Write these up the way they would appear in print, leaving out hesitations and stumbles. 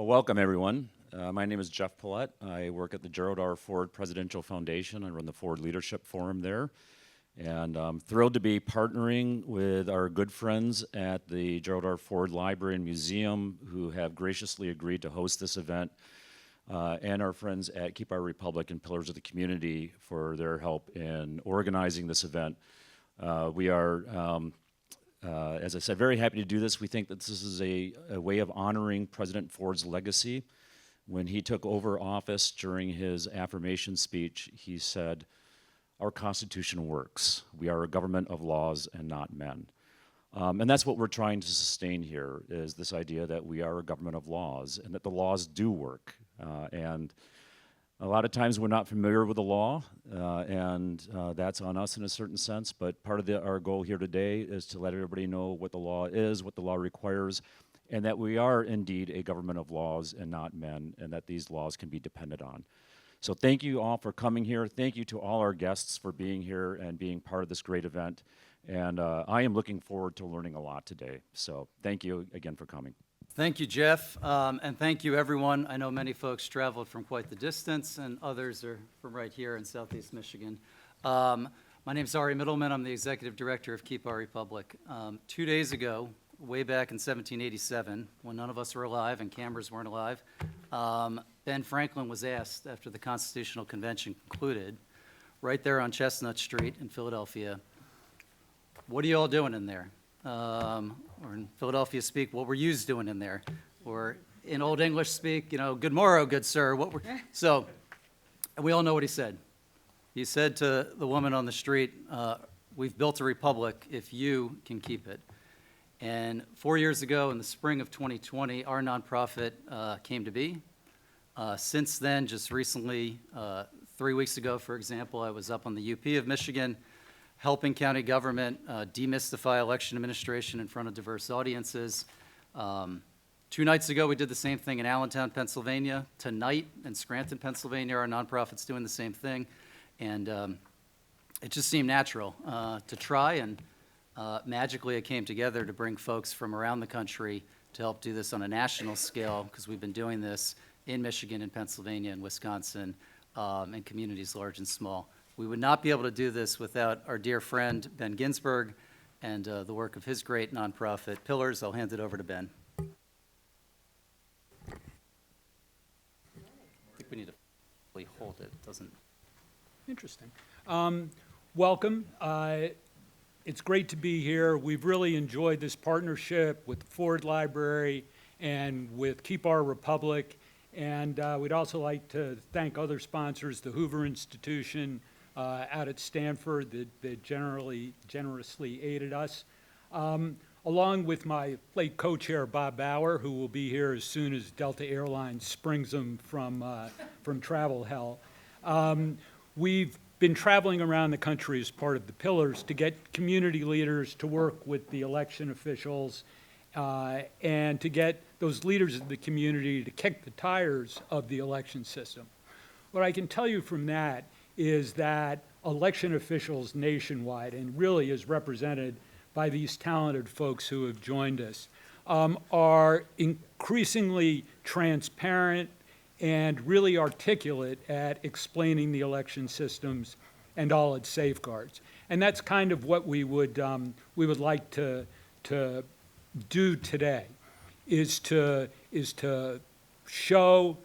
Well, welcome everyone. My name is Jeff Paulette. I work at the Gerald R. Ford Presidential Foundation. I run the Ford Leadership Forum there. And I'm thrilled to be partnering with our good friends at the Gerald R. Ford Library and Museum who have graciously agreed to host this event, and our friends at Keep Our Republic and Pillars of the Community for their help in organizing this event. We are, as I said, very happy to do this. We think that this is a way of honoring President Ford's legacy. When he took over office during his affirmation speech, he said, "Our Constitution works. We are a government of laws and not men." And that's what we're trying to sustain here, is this idea that we are a government of laws and that the laws do work. And a lot of times we're not familiar with the law, and that's on us in a certain sense, but part of our goal here today is to let everybody know what the law is, what the law requires, and that we are indeed a government of laws and not men, and that these laws can be depended on. So thank you all for coming here. Thank you to all our guests for being here and being part of this great event. And I am looking forward to learning a lot today. So thank you again for coming. Thank you, Jeff, and thank you, everyone. I know many folks traveled from quite the distance, and others are from right here in Southeast Michigan. My name is Ari Middleman. I'm the Executive Director of Keep Our Republic. 2 days ago, way back in 1787, when none of us were alive and cameras weren't alive, Ben Franklin was asked, after the Constitutional Convention concluded, right there on Chestnut Street in Philadelphia, "What are you all doing in there?" Or in Philadelphia speak, "What were yous doing in there?" Or in Old English speak, "Good morrow, good sir." So, and we all know what he said. He said to the woman on the street, "We've built a republic if you can keep it." And 4 years ago, in the spring of 2020, our nonprofit came to be. Since then, just recently, 3 weeks ago, for example, I was up on the UP of Michigan, helping county government demystify election administration in front of diverse audiences. 2 nights ago, we did the same thing in Allentown, Pennsylvania. Tonight, in Scranton, Pennsylvania, our nonprofit's doing the same thing. And it just seemed natural to try, and magically it came together to bring folks from around the country to help do this on a national scale, because we've been doing this in Michigan and Pennsylvania and Wisconsin, and communities large and small. We would not be able to do this without our dear friend, Ben Ginsberg, and the work of his great nonprofit, Pillars. I'll hand it over to Ben. I think we need to really hold it. It doesn't. Interesting. Welcome. It's great to be here. We've really enjoyed this partnership with the Ford Library and with Keep Our Republic. And we'd also like to thank other sponsors, the Hoover Institution out at Stanford, that generously aided us, along with my late co-chair, Bob Bauer, who will be here as soon as Delta Airlines springs them from travel hell. We've been traveling around the country as part of the Pillars to get community leaders to work with the election officials and to get those leaders of the community to kick the tires of the election system. What I can tell you from that is that election officials nationwide, and really is represented by these talented folks who have joined us, are increasingly transparent and really articulate at explaining the election systems and all its safeguards. And that's kind of what we would like to do today, is to show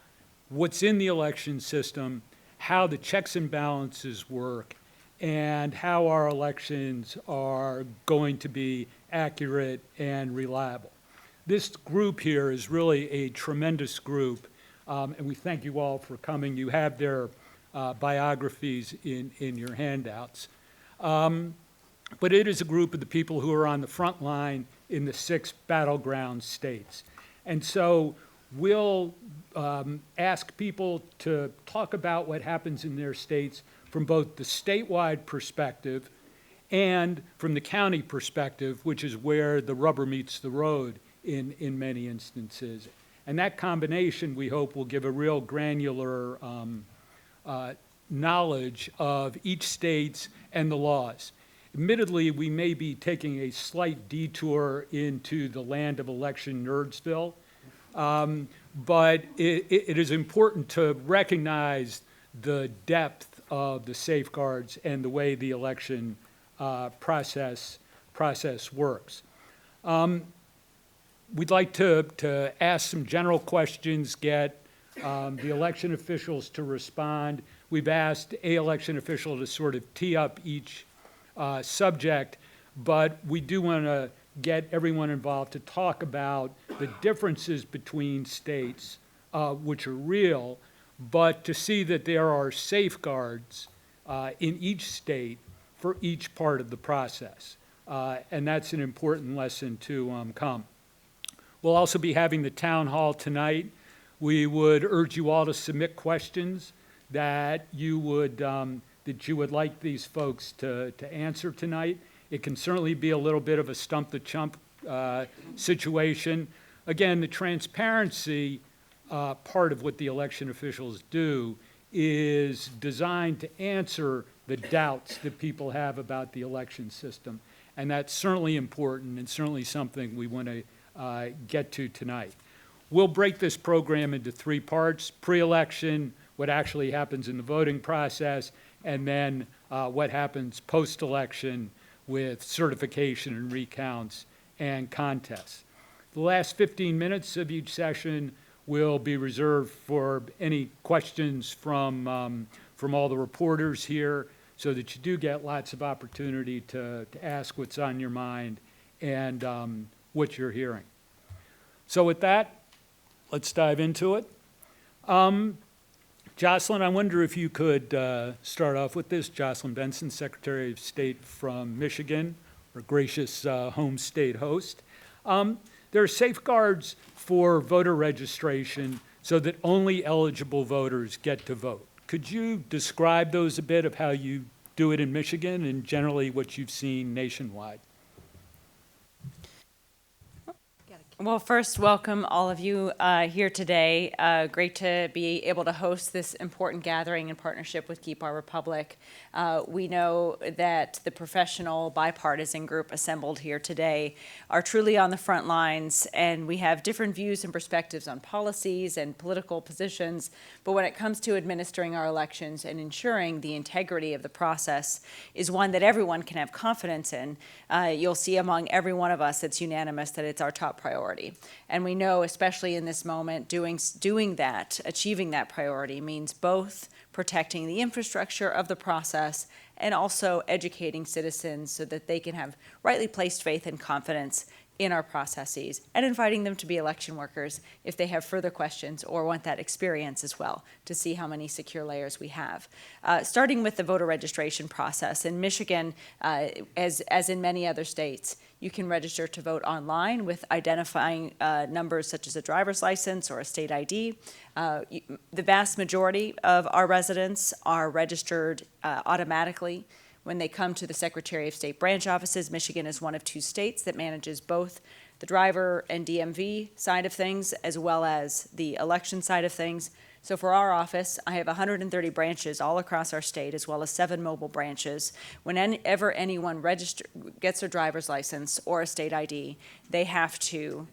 what's in the election system, how the checks and balances work, and how our elections are going to be accurate and reliable. This group here is really a tremendous group, and we thank you all for coming. You have their biographies in your handouts. But it is a group of the people who are on the front line in the 6 battleground states. And so we'll ask people to talk about what happens in their states from both the statewide perspective and from the county perspective, which is where the rubber meets the road in many instances. And that combination, we hope, will give a real granular knowledge of each state's and the laws. Admittedly, we may be taking a slight detour into the land of election nerdsville, but it is important to recognize the depth of the safeguards and the way the election process works. We'd like to ask some general questions, get the election officials to respond. We've asked a election official to sort of tee up each subject, but we do want to get everyone involved to talk about the differences between states, which are real, but to see that there are safeguards in each state for each part of the process. And that's an important lesson to come. We'll also be having the town hall tonight. We would urge you all to submit questions that you would like these folks to answer tonight. It can certainly be a little bit of a stump the chump situation. Again, the transparency part of what the election officials do is designed to answer the doubts that people have about the election system. And that's certainly important and certainly something we want to get to tonight. We'll break this program into three parts: pre-election, what actually happens in the voting process, and then what happens post-election with certification and recounts and contests. The last 15 minutes of each session will be reserved for any questions from all the reporters here, so that you do get lots of opportunity to ask what's on your mind and what you're hearing. So with that, let's dive into it. Jocelyn, I wonder if you could start off with this. Jocelyn Benson, Secretary of State from Michigan, our gracious home state host. There are safeguards for voter registration so that only eligible voters get to vote. Could you describe those a bit, of how you do it in Michigan and generally what you've seen nationwide? Well, first, welcome all of you here today. Great to be able to host this important gathering in partnership with Keep Our Republic. We know that the professional bipartisan group assembled here today are truly on the front lines, and we have different views and perspectives on policies and political positions. But when it comes to administering our elections and ensuring the integrity of the process is one that everyone can have confidence in, you'll see among every one of us it's unanimous that it's our top priority. And we know, especially in this moment, doing that, achieving that priority means both protecting the infrastructure of the process and also educating citizens so that they can have rightly placed faith and confidence in our processes, and inviting them to be election workers if they have further questions or want that experience as well, to see how many secure layers we have. Starting with the voter registration process. In Michigan, as in many other states, you can register to vote online with identifying numbers such as a driver's license or a state ID. The vast majority of our residents are registered automatically when they come to the Secretary of State branch offices. Michigan is one of two states that manages both the driver and DMV side of things as well as the election side of things. So for our office, I have 130 branches all across our state, as well as 7 mobile branches. Whenever anyone gets their driver's license or a state ID, they have to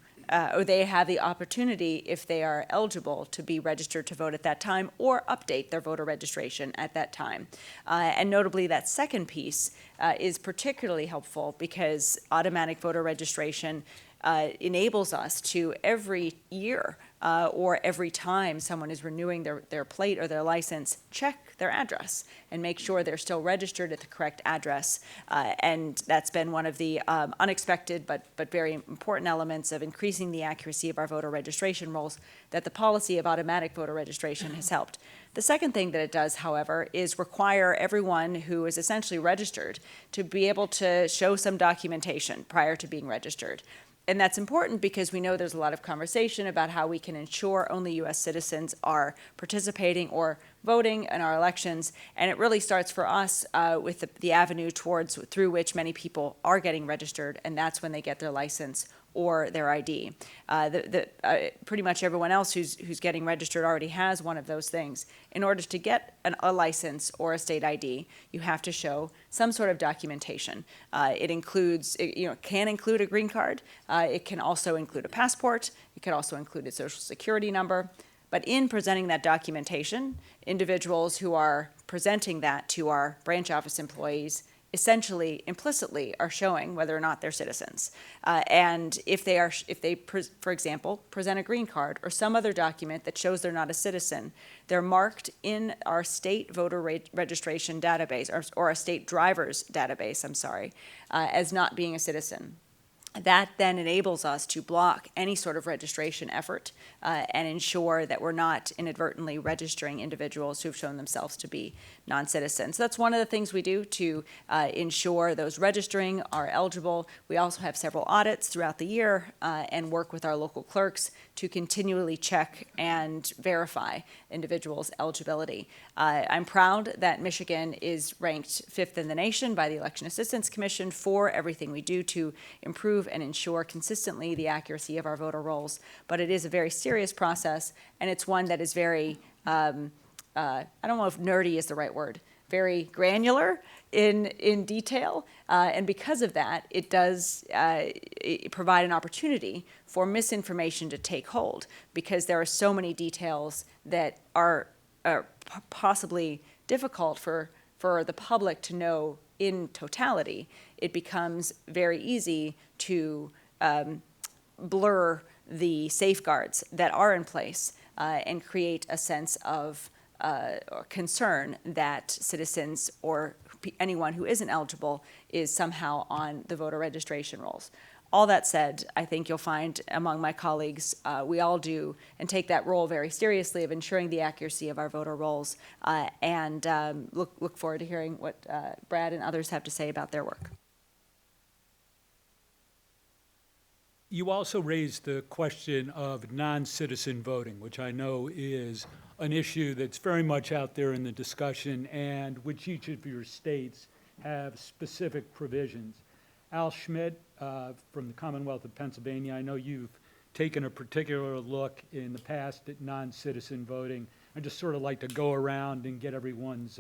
or they have the opportunity, if they are eligible, to be registered to vote at that time or update their voter registration at that time. And notably, that second piece is particularly helpful because automatic voter registration enables us to, every year or every time someone is renewing their plate or their license, check their address and make sure they're still registered at the correct address. And that's been one of the unexpected but very important elements of increasing the accuracy of our voter registration rolls, that the policy of automatic voter registration has helped. The second thing that it does, however, is require everyone who is essentially registered to be able to show some documentation prior to being registered. And that's important because we know there's a lot of conversation about how we can ensure only U.S. citizens are participating or voting in our elections. And it really starts for us with the avenue through which many people are getting registered, and that's when they get their license or their ID. Pretty much everyone else who's getting registered already has one of those things. In order to get a license or a state ID, you have to show some sort of documentation. It can include a green card. It can also include a passport. It can also include a social security number. But in presenting that documentation, individuals who are presenting that to our branch office employees essentially, implicitly, are showing whether or not they're citizens. And if they, for example, present a green card or some other document that shows they're not a citizen, they're marked in our state voter registration database, or a state driver's database, as not being a citizen. That then enables us to block any sort of registration effort and ensure that we're not inadvertently registering individuals who've shown themselves to be non-citizens. So that's one of the things we do to ensure those registering are eligible. We also have several audits throughout the year and work with our local clerks to continually check and verify individuals' eligibility. I'm proud that Michigan is ranked 5th in the nation by the Election Assistance Commission for everything we do to improve and ensure consistently the accuracy of our voter rolls. But it is a very serious process, and it's one that is very, I don't know if nerdy is the right word, very granular in detail. And because of that, it does provide an opportunity for misinformation to take hold, because there are so many details that are possibly difficult for the public to know in totality. It becomes very easy to blur the safeguards that are in place and create a sense of concern that citizens or anyone who isn't eligible is somehow on the voter registration rolls. All that said, I think you'll find among my colleagues, we all do and take that role very seriously of ensuring the accuracy of our voter rolls, and look forward to hearing what Brad and others have to say about their work. You also raised the question of non-citizen voting, which I know is an issue that's very much out there in the discussion, and which each of your states have specific provisions. Al Schmidt from the Commonwealth of Pennsylvania, I know you've taken a particular look in the past at non-citizen voting. I just sort of like to go around and get everyone's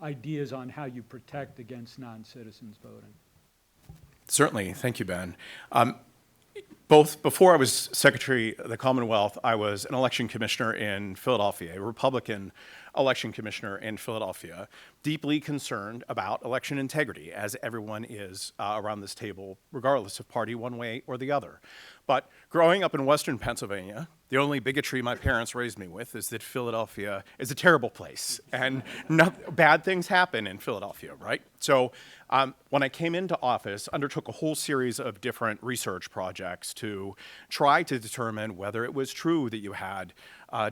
ideas on how you protect against non-citizens voting. Certainly. Thank you, Ben. Both before I was Secretary of the Commonwealth, I was an election commissioner in Philadelphia, a Republican election commissioner in Philadelphia, deeply concerned about election integrity, as everyone is around this table, regardless of party, one way or the other. But growing up in Western Pennsylvania, the only bigotry my parents raised me with is that Philadelphia is a terrible place, and bad things happen in Philadelphia, right? So when I came into office, undertook a whole series of different research projects to try to determine whether it was true that you had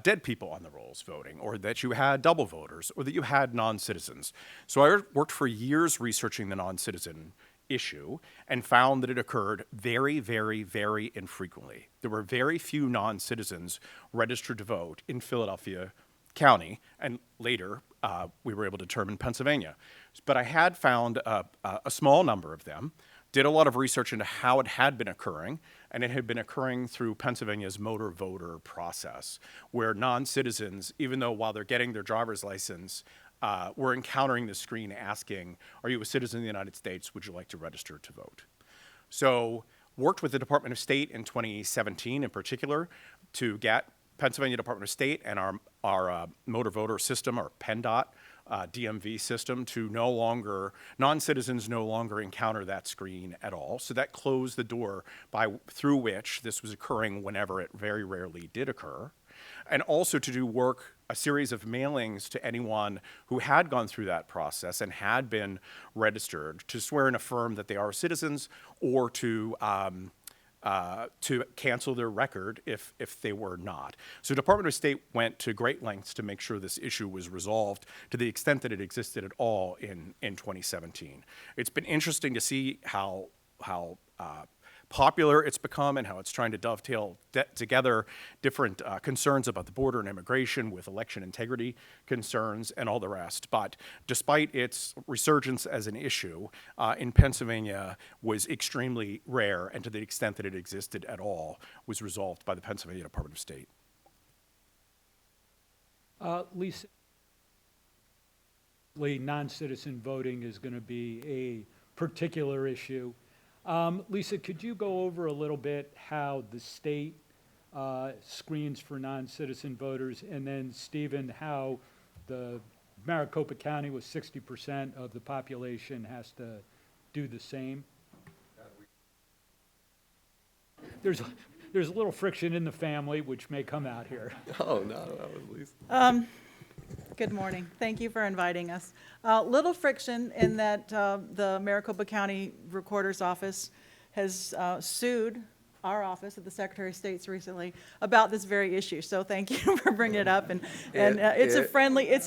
dead people on the rolls voting, or that you had double voters, or that you had non-citizens. So I worked for years researching the non-citizen issue and found that it occurred very, very, very infrequently. There were very few non-citizens registered to vote in Philadelphia County, and later we were able to determine Pennsylvania. But I had found a small number of them, did a lot of research into how it had been occurring, and it had been occurring through Pennsylvania's motor voter process, where non-citizens, even though while they're getting their driver's license, we're encountering the screen asking, are you a citizen of the United States? Would you like to register to vote? So worked with the Department of State in 2017 in particular to get Pennsylvania Department of State and our motor voter system, our PennDOT DMV system, to non-citizens no longer encounter that screen at all. So that closed the door through which this was occurring whenever it very rarely did occur. And also to do a series of mailings to anyone who had gone through that process and had been registered to swear and affirm that they are citizens, or to cancel their record if they were not. So Department of State went to great lengths to make sure this issue was resolved to the extent that it existed at all in 2017. It's been interesting to see how popular it's become and how it's trying to dovetail together different concerns about the border and immigration with election integrity concerns and all the rest. But despite its resurgence as an issue in Pennsylvania was extremely rare, and to the extent that it existed at all was resolved by the Pennsylvania Department of State. Lisa, non-citizen voting is going to be a particular issue. Lisa, could you go over a little bit how the state screens for non-citizen voters, and then Stephen, how the Maricopa County with 60% of the population has to do the same? There's a little friction in the family, which may come out here. Oh, no, that was Lisa. Good morning. Thank you for inviting us. Little friction in that the Maricopa County Recorder's Office has sued our office at the Secretary of State's recently about this very issue. So thank you for bringing it up. And it's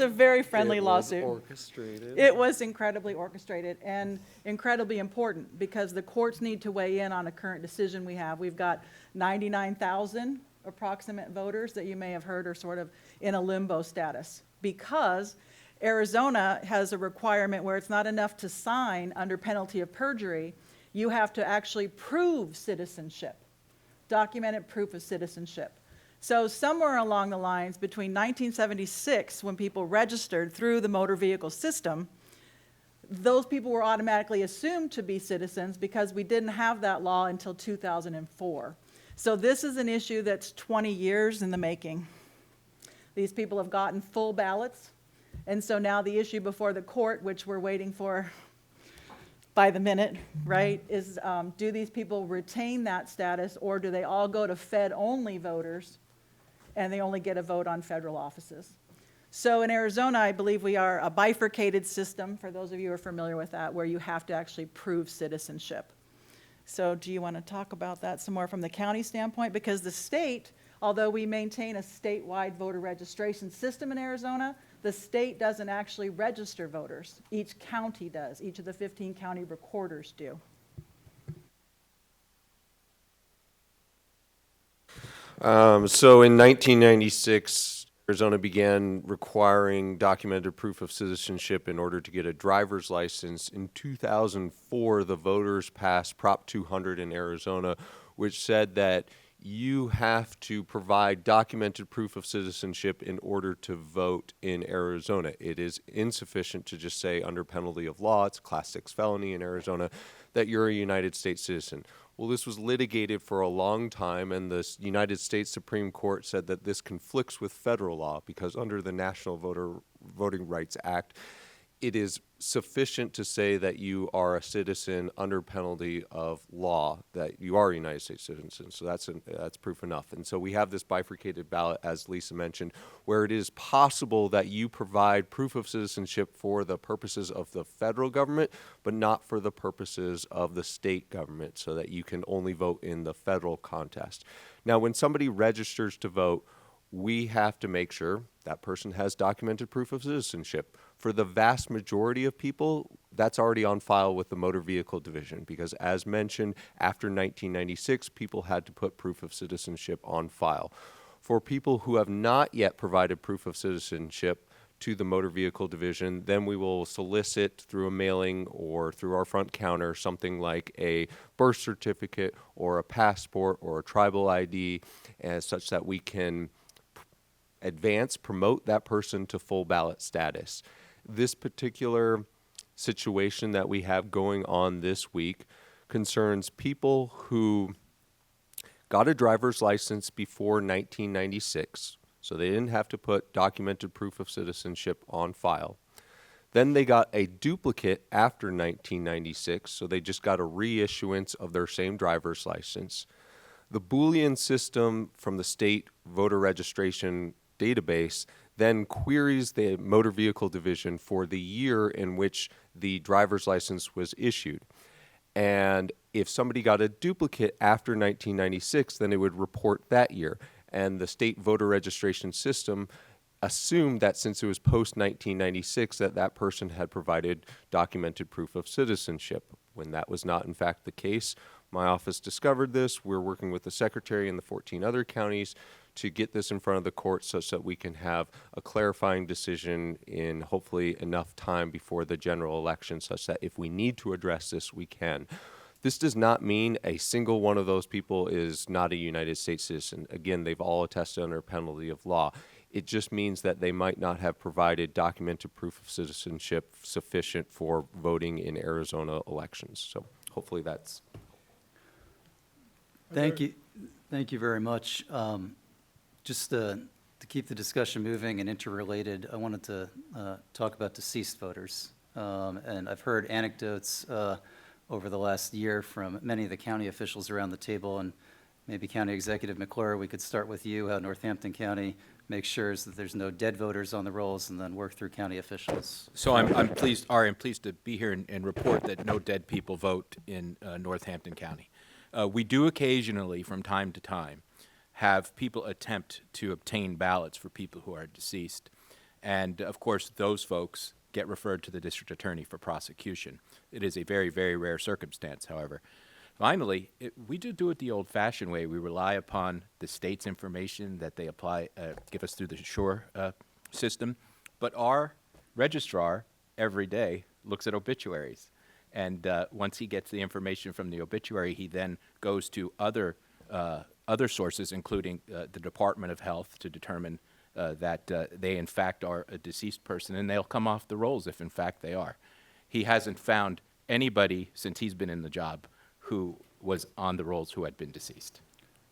a very friendly lawsuit. It was orchestrated. It was incredibly orchestrated and incredibly important because the courts need to weigh in on a current decision we have. We've got 99,000 approximate voters that you may have heard are sort of in a limbo status because Arizona has a requirement where it's not enough to sign under penalty of perjury. You have to actually prove citizenship, documented proof of citizenship. So somewhere along the lines between 1976, when people registered through the motor vehicle system, those people were automatically assumed to be citizens because we didn't have that law until 2004. So this is an issue that's 20 years in the making. These people have gotten full ballots, and so now the issue before the court, which we're waiting for by the minute, right, is do these people retain that status, or do they all go to Fed-only voters, and they only get a vote on federal offices? So in Arizona, I believe we are a bifurcated system, for those of you who are familiar with that, where you have to actually prove citizenship. So do you want to talk about that some more from the county standpoint? Because the state, although we maintain a statewide voter registration system in Arizona, the state doesn't actually register voters. Each county does. Each of the 15 county recorders do. So in 1996, Arizona began requiring documented proof of citizenship in order to get a driver's license. In 2004, the voters passed Prop 200 in Arizona, which said that you have to provide documented proof of citizenship in order to vote in Arizona. It is insufficient to just say under penalty of law, it's a Class 6 felony in Arizona, that you're a United States citizen. Well, this was litigated for a long time, and the United States Supreme Court said that this conflicts with federal law because under the National Voting Rights Act, it is sufficient to say that you are a citizen under penalty of law, that you are a United States citizen. So that's proof enough. And so we have this bifurcated ballot, as Lisa mentioned, where it is possible that you provide proof of citizenship for the purposes of the federal government, but not for the purposes of the state government, so that you can only vote in the federal contest. Now, when somebody registers to vote, we have to make sure that person has documented proof of citizenship. For the vast majority of people, that's already on file with the Motor Vehicle Division because, as mentioned, after 1996, people had to put proof of citizenship on file. For people who have not yet provided proof of citizenship to the Motor Vehicle Division, then we will solicit through a mailing or through our front counter something like a birth certificate or a passport or a tribal ID, such that we can promote that person to full ballot status. This particular situation that we have going on this week concerns people who got a driver's license before 1996, so they didn't have to put documented proof of citizenship on file. Then they got a duplicate after 1996, so they just got a reissuance of their same driver's license. The Boolean system from the state voter registration database then queries the Motor Vehicle Division for the year in which the driver's license was issued. And if somebody got a duplicate after 1996, then it would report that year. And the state voter registration system assumed that since it was post-1996 that that person had provided documented proof of citizenship, when that was not in fact the case. My office discovered this. We're working with the secretary and the 14 other counties to get this in front of the court such that we can have a clarifying decision in hopefully enough time before the general election such that if we need to address this, we can. This does not mean a single one of those people is not a United States citizen. Again, they've all attested under penalty of law. It just means that they might not have provided documented proof of citizenship sufficient for voting in Arizona elections. So hopefully that's. Thank you. Thank you very much. Just to keep the discussion moving and interrelated, I wanted to talk about deceased voters. And I've heard anecdotes over the last year from many of the county officials around the table, and maybe County Executive McClure, we could start with you, how Northampton County makes sure that there's no dead voters on the rolls, and then work through county officials. So I'm pleased, Ari, I'm pleased to be here and report that no dead people vote in Northampton County. We do occasionally, from time to time, have people attempt to obtain ballots for people who are deceased. And of course, those folks get referred to the district attorney for prosecution. It is a very, very rare circumstance, however. Finally, we do it the old-fashioned way. We rely upon the state's information that they give us through the SURE system. But our registrar every day looks at obituaries. And once he gets the information from the obituary, he then goes to other sources, including the Department of Health, to determine that they in fact are a deceased person, and they'll come off the rolls if in fact they are. He hasn't found anybody since he's been in the job who was on the rolls who had been deceased.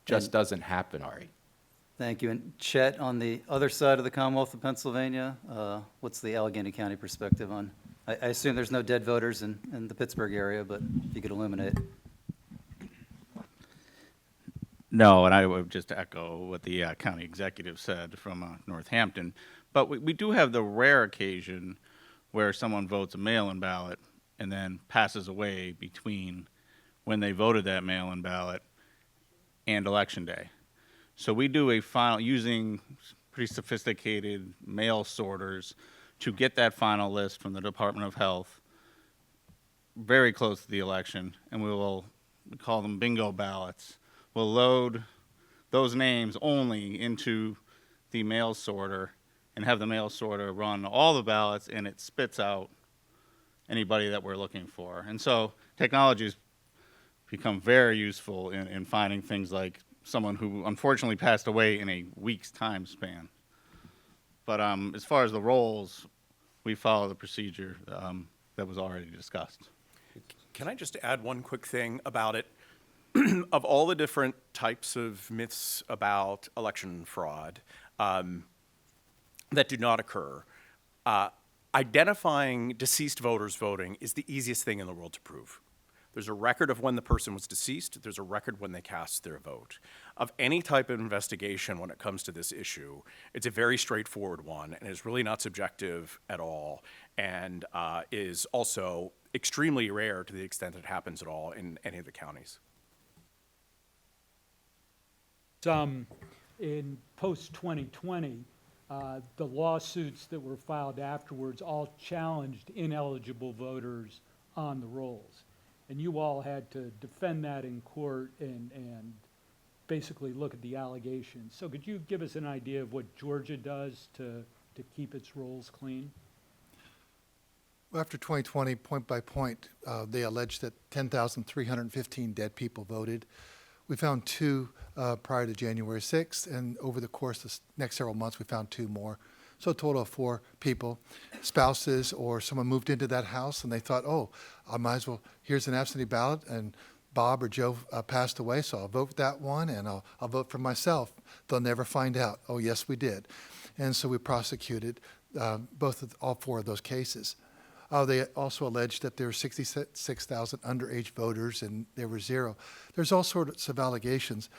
Just doesn't happen, Ari. Thank you. And Chet, on the other side of the Commonwealth of Pennsylvania, what's the Allegheny County perspective on? I assume there's no dead voters in the Pittsburgh area, but if you could illuminate. No, and I would just echo what the county executive said from Northampton. But we do have the rare occasion where someone votes a mail-in ballot and then passes away between when they voted that mail-in ballot and Election Day. So we do a final, using pretty sophisticated mail sorters to get that final list from the Department of Health very close to the election, and we call them bingo ballots. We'll load those names only into the mail sorter and have the mail sorter run all the ballots, and it spits out anybody that we're looking for. And so technology's become very useful in finding things like someone who unfortunately passed away in a week's time span. But as far as the rolls, we follow the procedure that was already discussed. Can I just add one quick thing about it? Of all the different types of myths about election fraud that do not occur, identifying deceased voters voting is the easiest thing in the world to prove. There's a record of when the person was deceased. There's a record when they cast their vote. Of any type of investigation when it comes to this issue, it's a very straightforward one, and is really not subjective at all, and is also extremely rare to the extent it happens at all in any of the counties. In post-2020, the lawsuits that were filed afterwards all challenged ineligible voters on the rolls. And you all had to defend that in court and basically look at the allegations. So could you give us an idea of what Georgia does to keep its rolls clean? Well, after 2020, point by point, they alleged that 10,315 dead people voted. We found 2 prior to January 6th, and over the course of the next several months, we found 2 more. So a total of 4 people, spouses or someone moved into that house and they thought, oh, I might as well, here's an absentee ballot, and Bob or Joe passed away, so I'll vote that one, and I'll vote for myself. They'll never find out. Oh, yes, we did. And so we prosecuted all 4 of those cases. They also alleged that there were 66,000 underage voters and there were 0. There's all sorts of allegations.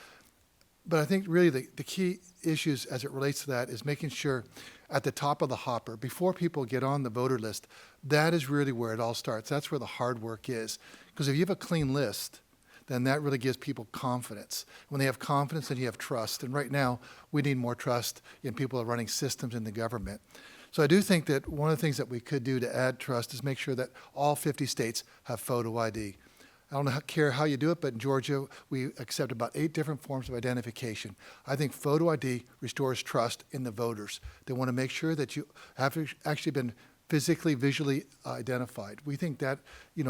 But I think really the key issues as it relates to that is making sure at the top of the hopper, before people get on the voter list, that is really where it all starts. That's where the hard work is. Because if you have a clean list, then that really gives people confidence. When they have confidence, then you have trust. And right now, we need more trust in people running systems in the government. So I do think that one of the things that we could do to add trust is make sure that all 50 states have photo ID. I don't care how you do it, but in Georgia, we accept about 8 different forms of identification. I think photo ID restores trust in the voters. They want to make sure that you have actually been physically, visually identified. We think that,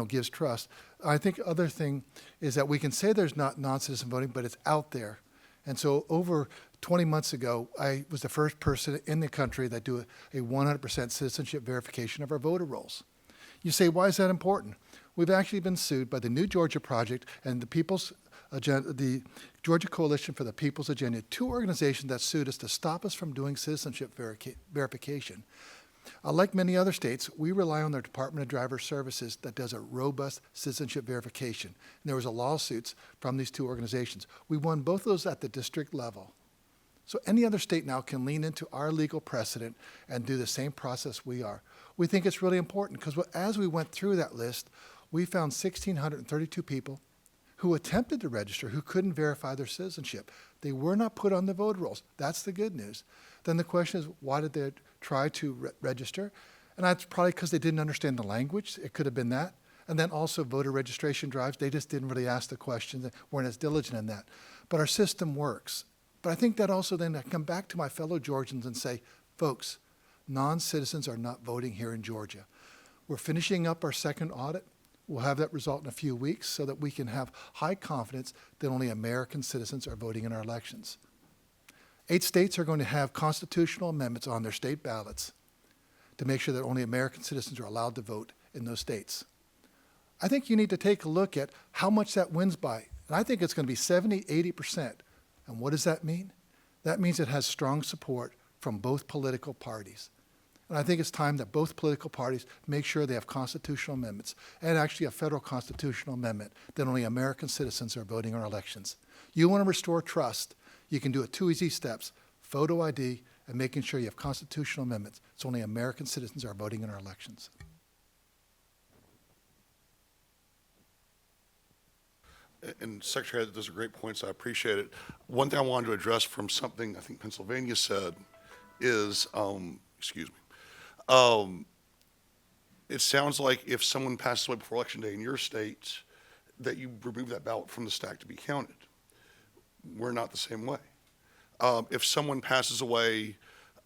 gives trust. I think other thing is that we can say there's not non-citizen voting, but it's out there. And so over 20 months ago, I was the first person in the country that do a 100% citizenship verification of our voter rolls. You say, why is that important? We've actually been sued by the New Georgia Project and the People's Agenda, the Georgia Coalition for the People's Agenda, 2 organizations that sued us to stop us from doing citizenship verification. Like many other states, we rely on their Department of Driver Services that does a robust citizenship verification. And there was a lawsuits from these 2 organizations. We won both of those at the district level. So any other state now can lean into our legal precedent and do the same process we are. We think it's really important because as we went through that list, we found 1,632 people who attempted to register who couldn't verify their citizenship. They were not put on the voter rolls. That's the good news. Then the question is, why did they try to register? And that's probably because they didn't understand the language. It could have been that. And then also voter registration drives, they just didn't really ask the questions, they weren't as diligent in that. But our system works. But I think that also then I come back to my fellow Georgians and say, folks, non-citizens are not voting here in Georgia. We're finishing up our second audit. We'll have that result in a few weeks so that we can have high confidence that only American citizens are voting in our elections. 8 states are going to have constitutional amendments on their state ballots to make sure that only American citizens are allowed to vote in those states. I think you need to take a look at how much that wins by. And I think it's going to be 70, 80%. And what does that mean? That means it has strong support from both political parties. And I think it's time that both political parties make sure they have constitutional amendments, and actually a federal constitutional amendment, that only American citizens are voting in our elections. You want to restore trust, you can do it 2 easy steps: photo ID and making sure you have constitutional amendments. It's only American citizens are voting in our elections. And Secretary, those are great points. I appreciate it. One thing I wanted to address from something I think Pennsylvania said is, it sounds like if someone passes away before Election Day in your state, that you remove that ballot from the stack to be counted. We're not the same way. If someone passes away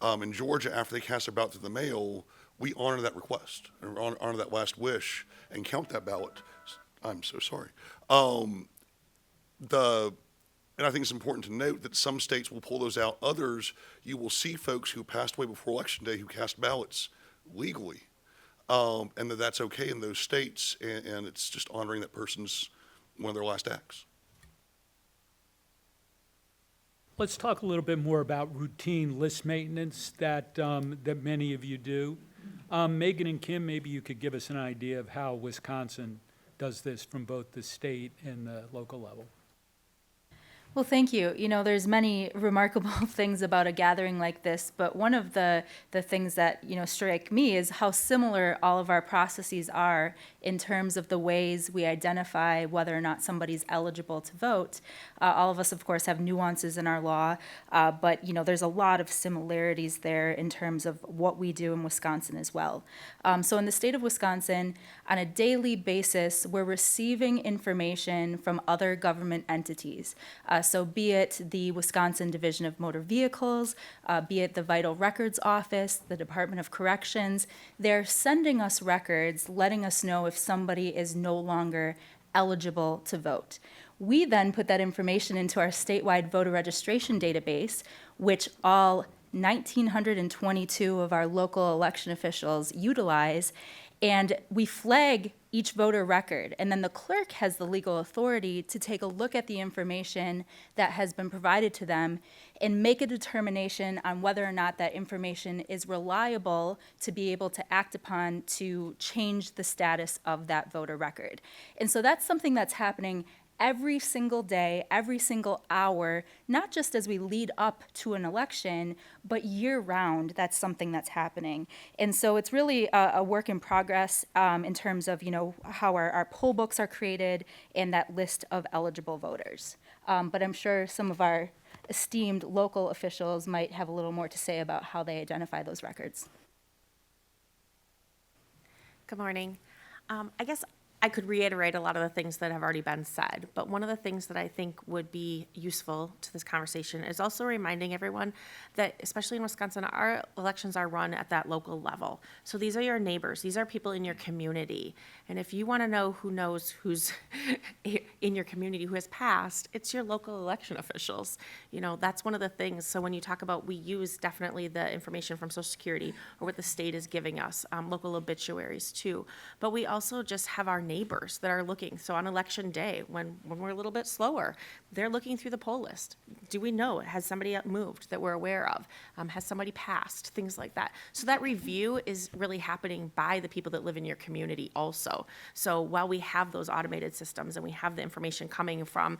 in Georgia after they cast their ballot through the mail, we honor that request, and honor that last wish, and count that ballot. I'm so sorry. And I think it's important to note that some states will pull those out. Others, you will see folks who passed away before Election Day who cast ballots legally, and that's okay in those states, and it's just honoring that person's one of their last acts. Let's talk a little bit more about routine list maintenance that many of you do. Megan and Kim, maybe you could give us an idea of how Wisconsin does this from both the state and the local level. Well, thank you. You know, there's many remarkable things about a gathering like this, but one of the things that, strike me is how similar all of our processes are in terms of the ways we identify whether or not somebody's eligible to vote. All of us, of course, have nuances in our law, but, there's a lot of similarities there in terms of what we do in Wisconsin as well. So in the state of Wisconsin, on a daily basis, we're receiving information from other government entities. So be it the Wisconsin Division of Motor Vehicles, be it the Vital Records Office, the Department of Corrections, they're sending us records, letting us know if somebody is no longer eligible to vote. We then put that information into our statewide voter registration database, which all 1,922 of our local election officials utilize, and we flag each voter record, and then the clerk has the legal authority to take a look at the information that has been provided to them and make a determination on whether or not that information is reliable to be able to act upon to change the status of that voter record. And so that's something that's happening every single day, every single hour, not just as we lead up to an election, but year-round, that's something that's happening. And so it's really a work in progress in terms of, how our poll books are created and that list of eligible voters. But I'm sure some of our esteemed local officials might have a little more to say about how they identify those records. Good morning. I guess I could reiterate a lot of the things that have already been said, but one of the things that I think would be useful to this conversation is also reminding everyone that, especially in Wisconsin, our elections are run at that local level. So these are your neighbors, these are people in your community. And if you want to know who knows who's in your community who has passed, it's your local election officials. You know, that's one of the things. So when you talk about, we use definitely the information from Social Security or what the state is giving us, local obituaries too. But we also just have our neighbors that are looking. So on election day, when we're a little bit slower, they're looking through the poll list. Do we know, has somebody moved that we're aware of? Has somebody passed? Things like that. So that review is really happening by the people that live in your community also. So while we have those automated systems and we have the information coming from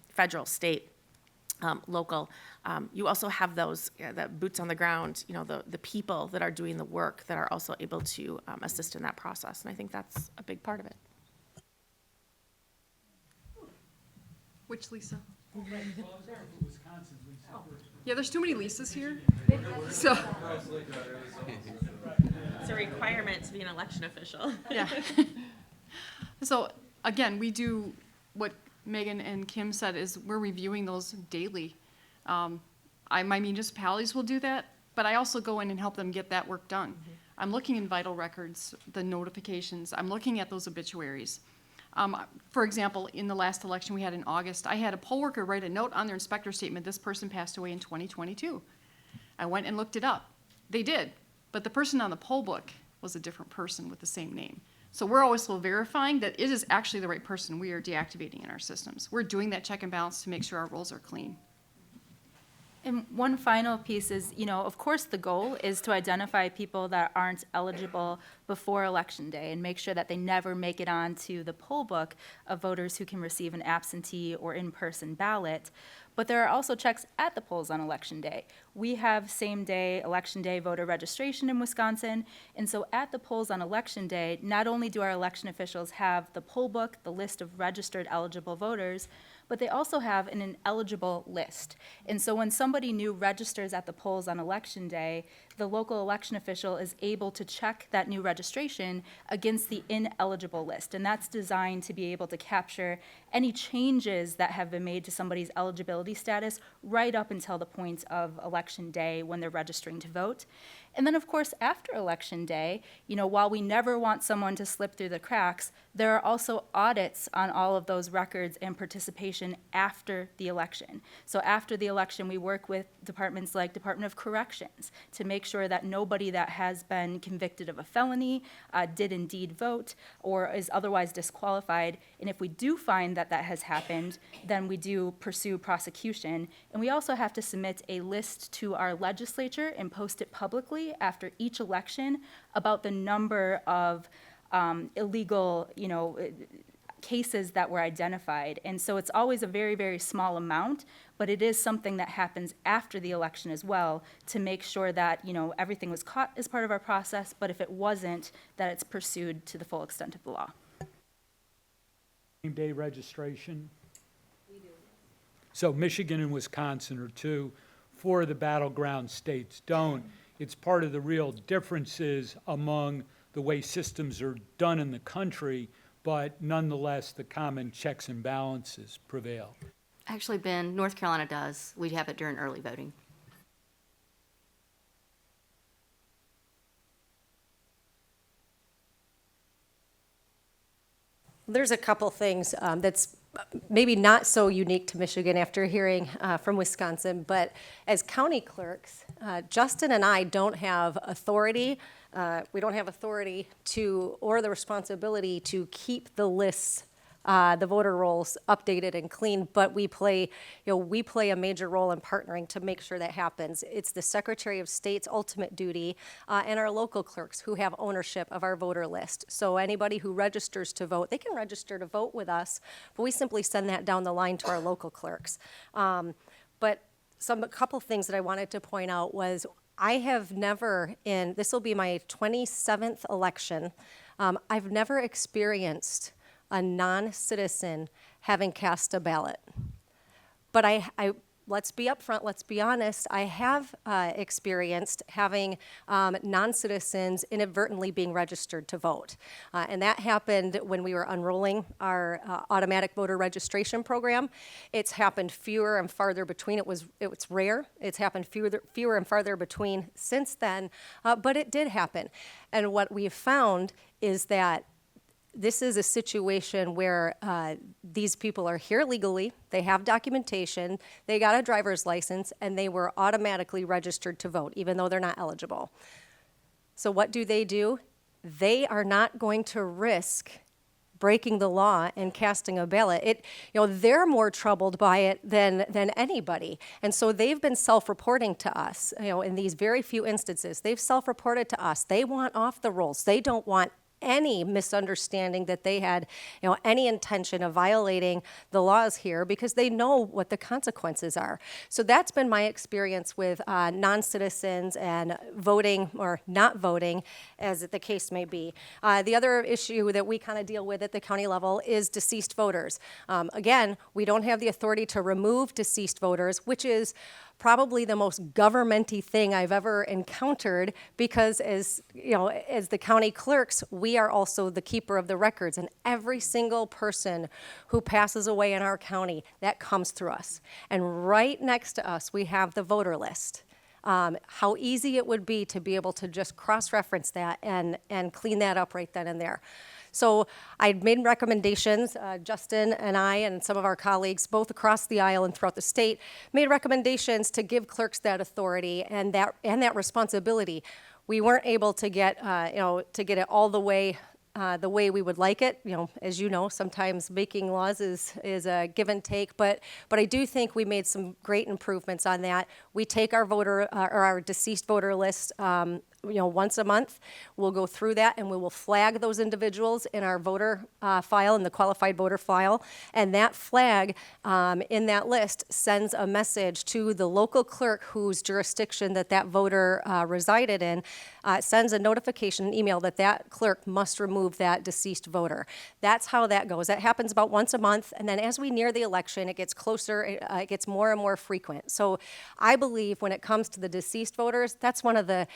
federal, state, local, you also have those the boots on the ground, you know, the people that are doing the work that are also able to assist in that process. And I think that's a big part of it. Which Lisa? Yeah, there's too many Lisas here. So, It's a requirement to be an election official. yeah. So, again, we do what Megan and Kim said is we're reviewing those daily. My municipalities will do that, but I also go in and help them get that work done. I'm looking in vital records, the notifications. I'm looking at those obituaries. For example, in the last election we had in August, I had a poll worker write a note on their inspector statement, this person passed away in 2022. I went and looked it up. They did, but the person on the poll book was a different person with the same name. So we're always still verifying that it is actually the right person we are deactivating in our systems. We're doing that check and balance to make sure our rolls are clean. And one final piece is, you know, of course, the goal is to identify people that aren't eligible before Election Day and make sure that they never make it onto the poll book of voters who can receive an absentee or in-person ballot. But there are also checks at the polls on Election Day. We have same-day, Election Day voter registration in Wisconsin, and so at the polls on Election Day, not only do our election officials have the poll book, the list of registered eligible voters, but they also have an ineligible list. And so when somebody new registers at the polls on Election Day, the local election official is able to check that new registration against the ineligible list. And that's designed to be able to capture any changes that have been made to somebody's eligibility status right up until the point of Election Day when they're registering to vote. And then, of course, after Election Day, you know, while we never want someone to slip through the cracks, there are also audits on all of those records and participation after the election. So after the election, we work with departments like Department of Corrections to make sure that nobody that has been convicted of a felony did indeed vote or is otherwise disqualified. And if we do find that that has happened, then we do pursue prosecution. And we also have to submit a list to our legislature and post it publicly after each election about the number of illegal, you know, cases that were identified. And so it's always a very, very small amount, but it is something that happens after the election as well to make sure that, you know, everything was caught as part of our process, but if it wasn't, that it's pursued to the full extent of the law. Same-day registration? We do. So Michigan and Wisconsin are two. 4 of the battleground states don't. It's part of the real differences among the way systems are done in the country, but nonetheless, the common checks and balances prevail. Actually, Ben, North Carolina does. We have it during early voting. There's a couple things that's maybe not so unique to Michigan after hearing from Wisconsin, but as county clerks, Justin and I don't have authority. We don't have authority to, or the responsibility to keep the lists, the voter rolls updated and clean, but we play a major role in partnering to make sure that happens. It's the Secretary of State's ultimate duty and our local clerks who have ownership of our voter list. So anybody who registers to vote, they can register to vote with us, but we simply send that down the line to our local clerks. But a couple things that I wanted to point out was I have never, this will be my 27th election, I've never experienced a non-citizen having cast a ballot. But let's be upfront, let's be honest, I have experienced having non-citizens inadvertently being registered to vote. And that happened when we were unrolling our automatic voter registration program. It's happened fewer and farther between. It's rare. It's happened fewer and farther between since then, but it did happen. And what we've found is that this is a situation where these people are here legally, they have documentation, they got a driver's license, and they were automatically registered to vote, even though they're not eligible. So what do? They are not going to risk breaking the law and casting a ballot. They're more troubled by it than anybody. And so they've been self-reporting to us, in these very few instances. They've self-reported to us. They want off the rolls. They don't want any misunderstanding that they had, any intention of violating the laws here, because they know what the consequences are. So that's been my experience with non-citizens and voting or not voting, as the case may be. The other issue that we kind of deal with at the county level is deceased voters. Again, we don't have the authority to remove deceased voters, which is probably the most governmenty thing I've ever encountered, because as the county clerks, we are also the keeper of the records, and every single person who passes away in our county, that comes through us. And right next to us, we have the voter list. How easy it would be to be able to just cross-reference that and clean that up right then and there. So I made recommendations, Justin and I and some of our colleagues, both across the aisle and throughout the state, made recommendations to give clerks that authority and that responsibility. We weren't able to get it all the way we would like it. As you know, sometimes making laws is a give and take, but I do think we made some great improvements on that. We take our our deceased voter list once a month. We'll go through that and we will flag those individuals in our voter file, in the qualified voter file. And that flag in that list sends a message to the local clerk whose jurisdiction that voter resided in, sends a notification, an email that clerk must remove that deceased voter. That's how that goes. That happens about once a month. And then as we near the election, it gets closer, it gets more and more frequent. So I believe when it comes to the deceased voters, that's one of the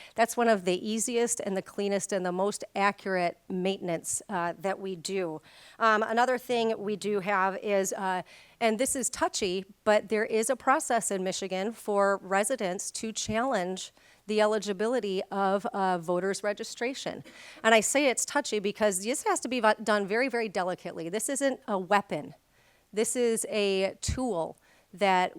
easiest and the cleanest and the most accurate maintenance that we do. Another thing we do have is, and this is touchy, but there is a process in Michigan for residents to challenge the eligibility of voters' registration. And I say it's touchy because this has to be done very, very delicately. This isn't a weapon. This is a tool that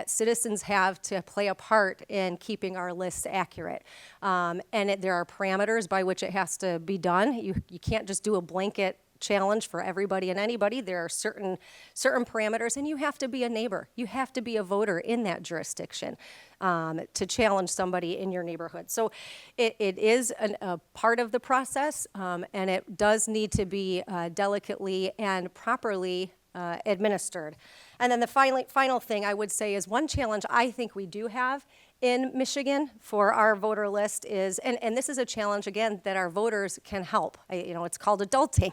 citizens have to play a part in keeping our lists accurate. There are parameters by which it has to be done. You can't just do a blanket challenge for everybody and anybody. There are certain parameters, and you have to be a neighbor. You have to be a voter in that jurisdiction to challenge somebody in your neighborhood. So it is a part of the process, and it does need to be delicately and properly administered. And then the final thing I would say is one challenge I think we do have in Michigan for our voter list is, and this is a challenge, again, that our voters can help. It's called adulting.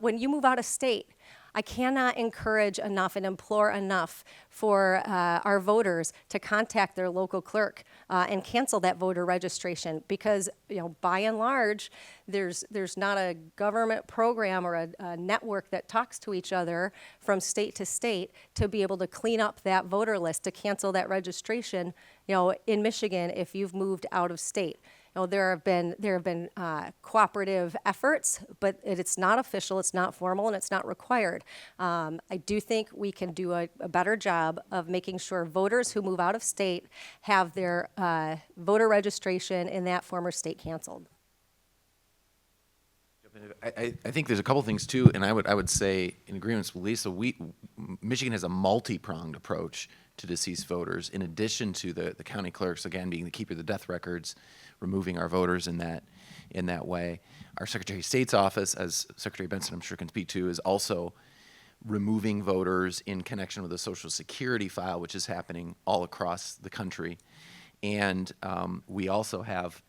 When you move out of state, I cannot encourage enough and implore enough for our voters to contact their local clerk and cancel that voter registration, because by and large, there's not a government program or a network that talks to each other from state to state to be able to clean up that voter list, to cancel that registration. In Michigan, if you've moved out of state. There have been cooperative efforts, but it's not official, it's not formal, and it's not required. I do think we can do a better job of making sure voters who move out of state have their voter registration in that former state canceled. I think there's a couple things too, and I would say in agreement with Lisa, Michigan has a multi-pronged approach to deceased voters, in addition to the county clerks, again, being the keeper of the death records, removing our voters in that way. Our Secretary of State's office, as Secretary Benson I'm sure can speak to, is also removing voters in connection with the Social Security file, which is happening all across the country. And we also have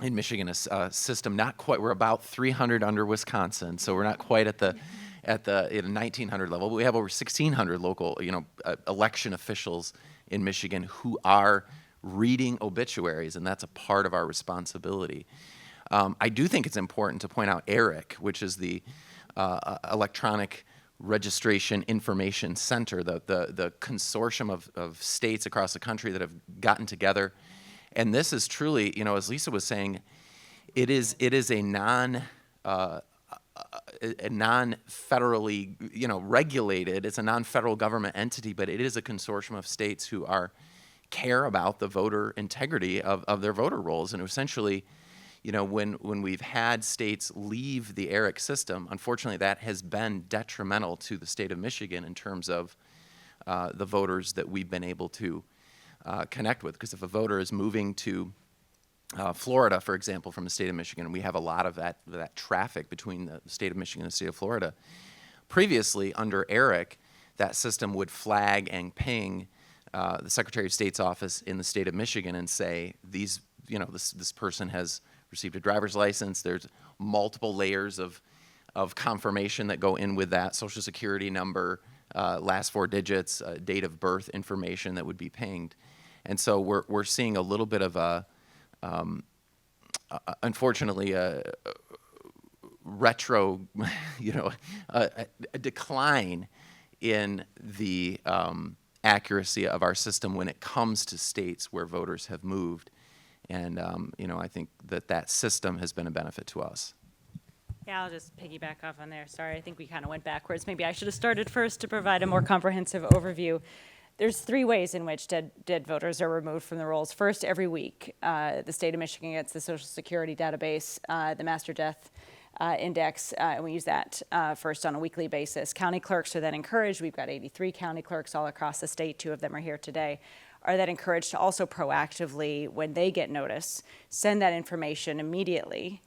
in Michigan a system, not quite, we're about 300 under Wisconsin, so we're not quite at at the 1900 level, but we have over 1,600 local, election officials in Michigan who are reading obituaries, and that's a part of our responsibility. I do think it's important to point out ERIC, which is the Electronic Registration Information Center, the consortium of states across the country that have gotten together. And this is truly, as Lisa was saying, it is a non-federally, regulated. It's a non-federal government entity, but it is a consortium of states who care about the voter integrity of their voter rolls. And essentially, when we've had states leave the ERIC system, unfortunately, that has been detrimental to the state of Michigan in terms of the voters that we've been able to connect with. Because if a voter is moving to Florida, for example, from the state of Michigan, we have a lot of that traffic between the state of Michigan and the state of Florida. Previously, under ERIC, that system would flag and ping the Secretary of State's office in the state of Michigan and say, this person has received a driver's license. There's multiple layers of confirmation that go in with that: Social Security number, last 4 digits, date of birth information that would be pinged. And so we're seeing a little bit of unfortunately, a decline in the accuracy of our system when it comes to states where voters have moved. And, I think that system has been a benefit to us. Yeah, I'll just piggyback off on there. Sorry, I think we kind of went backwards. Maybe I should have started first to provide a more comprehensive overview. There's 3 ways in which dead voters are removed from the rolls. First, every week, the state of Michigan gets the Social Security database, the Master Death Index, and we use that first on a weekly basis. County clerks are then encouraged. We've got 83 county clerks all across the state. 2 of them are here today. Are then encouraged to also proactively, when they get notice, send that information immediately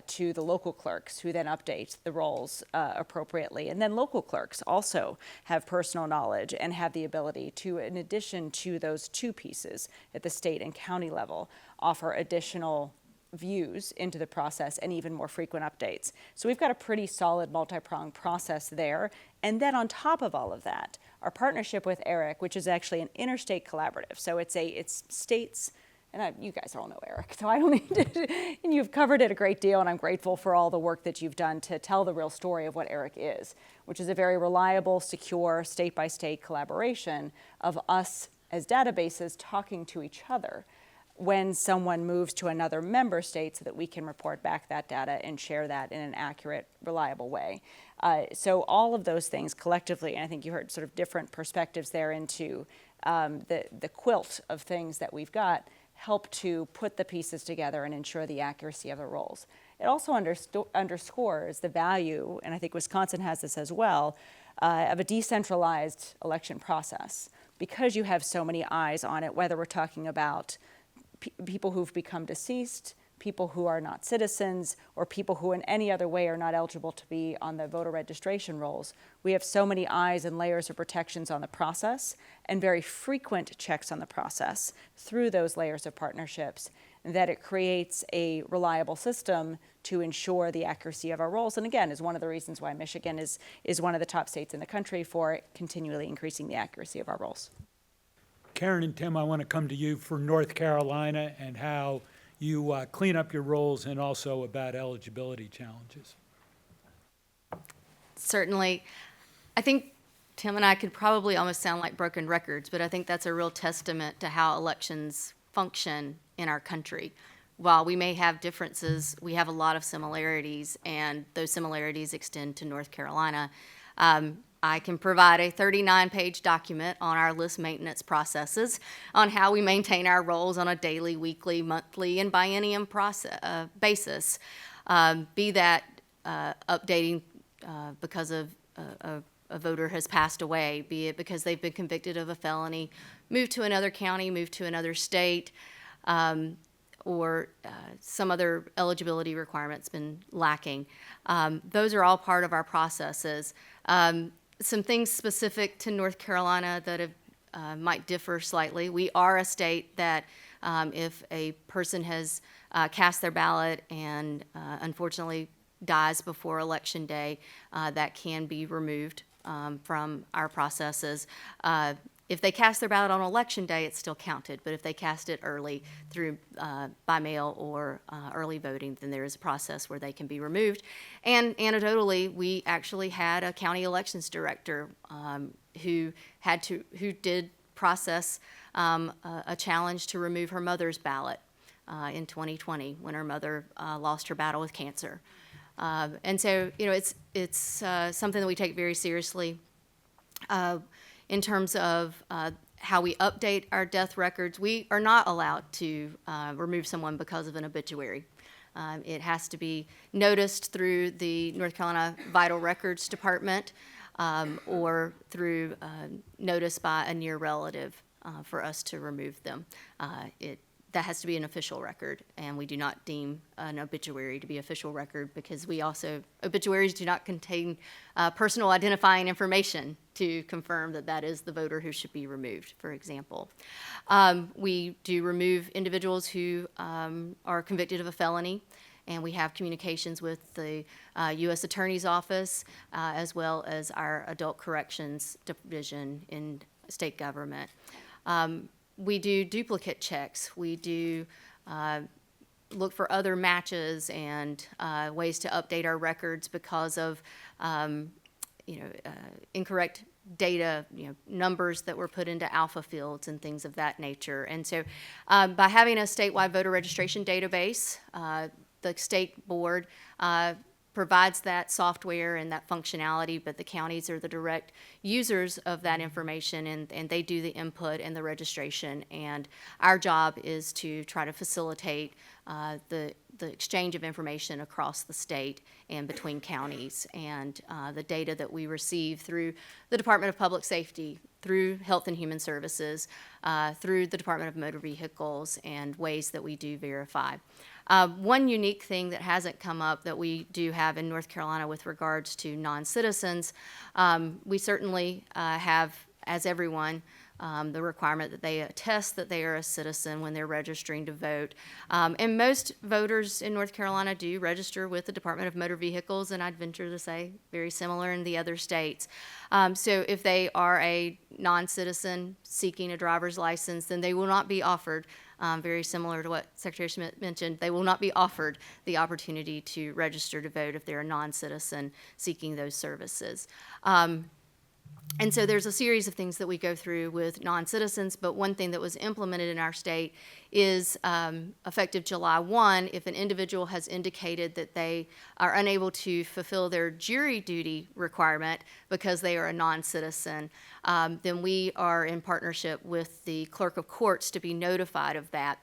to the local clerks, who then update the rolls appropriately. And then local clerks also have personal knowledge and have the ability to, in addition to those 2 pieces at the state and county level, offer additional views into the process and even more frequent updates. So we've got a pretty solid multi-pronged process there. And then on top of all of that, our partnership with ERIC, which is actually an interstate collaborative. So it's states, and you guys all know ERIC, so I don't need to, and you've covered it a great deal, and I'm grateful for all the work that you've done to tell the real story of what ERIC is, which is a very reliable, secure, state-by-state collaboration of us as databases talking to each other when someone moves to another member state, so that we can report back that data and share that in an accurate, reliable way. So all of those things collectively, and I think you heard sort of different perspectives there into the quilt of things that we've got, help to put the pieces together and ensure the accuracy of the rolls. It also underscores the value, and I think Wisconsin has this as well, of a decentralized election process. Because you have so many eyes on it, whether we're talking about people who've become deceased, people who are not citizens, or people who in any other way are not eligible to be on the voter registration rolls. We have so many eyes and layers of protections on the process, and very frequent checks on the process through those layers of partnerships, that it creates a reliable system to ensure the accuracy of our rolls. And again, is one of the reasons why Michigan is one of the top states in the country for continually increasing the accuracy of our rolls. Karen and Tim, I want to come to you for North Carolina and how you clean up your rolls, and also about eligibility challenges. Certainly. I think Tim and I could probably almost sound like broken records, but I think that's a real testament to how elections function in our country. While we may have differences, we have a lot of similarities, and those similarities extend to North Carolina. I can provide a 39-page document on our list maintenance processes, on how we maintain our rolls on a daily, weekly, monthly, and biennium basis. Be that updating because of a voter has passed away, be it because they've been convicted of a felony, moved to another county, moved to another state, or some other eligibility requirement's been lacking. Those are all part of our processes. Some things specific to North Carolina that might differ slightly. We are a state that if a person has cast their ballot and unfortunately dies before Election Day, that can be removed from our processes. If they cast their ballot on Election Day, it's still counted, but if they cast it early through by mail or early voting, then there is a process where they can be removed. And anecdotally, we actually had a county elections director who did process a challenge to remove her mother's ballot in 2020 when her mother lost her battle with cancer. And so, it's something that we take very seriously. In terms of how we update our death records, we are not allowed to remove someone because of an obituary. It has to be noticed through the North Carolina Vital Records Department or through notice by a near relative for us to remove them. That has to be an official record, and we do not deem an obituary to be official record because obituaries do not contain personal identifying information to confirm that that is the voter who should be removed, for example. We do remove individuals who are convicted of a felony, and we have communications with the U.S. Attorney's Office as well as our Adult Corrections Division in state government. We do duplicate checks. We do look for other matches and ways to update our records because of incorrect data, numbers that were put into alpha fields and things of that nature. And so by having a statewide voter registration database, the state board provides that software and that functionality, but the counties are the direct users of that information, and they do the input and the registration. And our job is to try to facilitate the exchange of information across the state and between counties, and the data that we receive through the Department of Public Safety, through Health and Human Services, through the Department of Motor Vehicles, and ways that we do verify. One unique thing that hasn't come up that we do have in North Carolina with regards to non-citizens, we certainly have, as everyone, the requirement that they attest that they are a citizen when they're registering to vote. And most voters in North Carolina do register with the Department of Motor Vehicles, and I'd venture to say very similar in the other states. So if they are a non-citizen seeking a driver's license, then they will not be offered, very similar to what Secretary Schmidt mentioned, they will not be offered the opportunity to register to vote if they're a non-citizen seeking those services. And so there's a series of things that we go through with non-citizens, but one thing that was implemented in our state is effective July 1, if an individual has indicated that they are unable to fulfill their jury duty requirement because they are a non-citizen, then we are in partnership with the clerk of courts to be notified of that.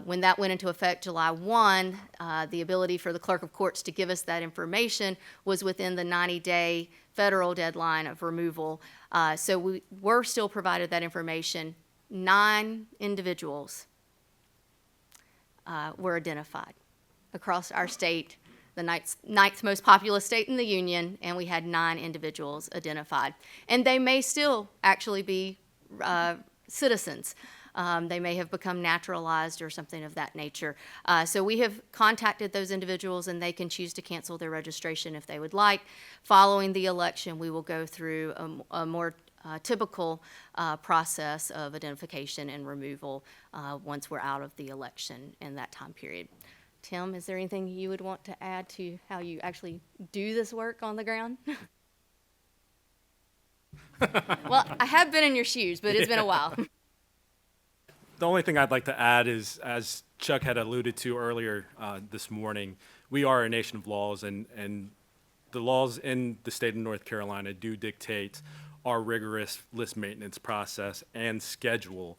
When that went into effect July 1, the ability for the clerk of courts to give us that information was within the 90-day federal deadline of removal. So we were still provided that information. 9 individuals were identified across our state, the ninth most populous state in the union, and we had 9 individuals identified. And they may still actually be citizens. They may have become naturalized or something of that nature. So we have contacted those individuals, and they can choose to cancel their registration if they would like. Following the election, we will go through a more typical process of identification and removal once we're out of the election in that time period. Tim, is there anything you would want to add to how you actually do this work on the ground? Well, I have been in your shoes, but it's been a while. The only thing I'd like to add is, as Chuck had alluded to earlier this morning, we are a nation of laws, and the laws in the state of North Carolina do dictate our rigorous list maintenance process and schedule.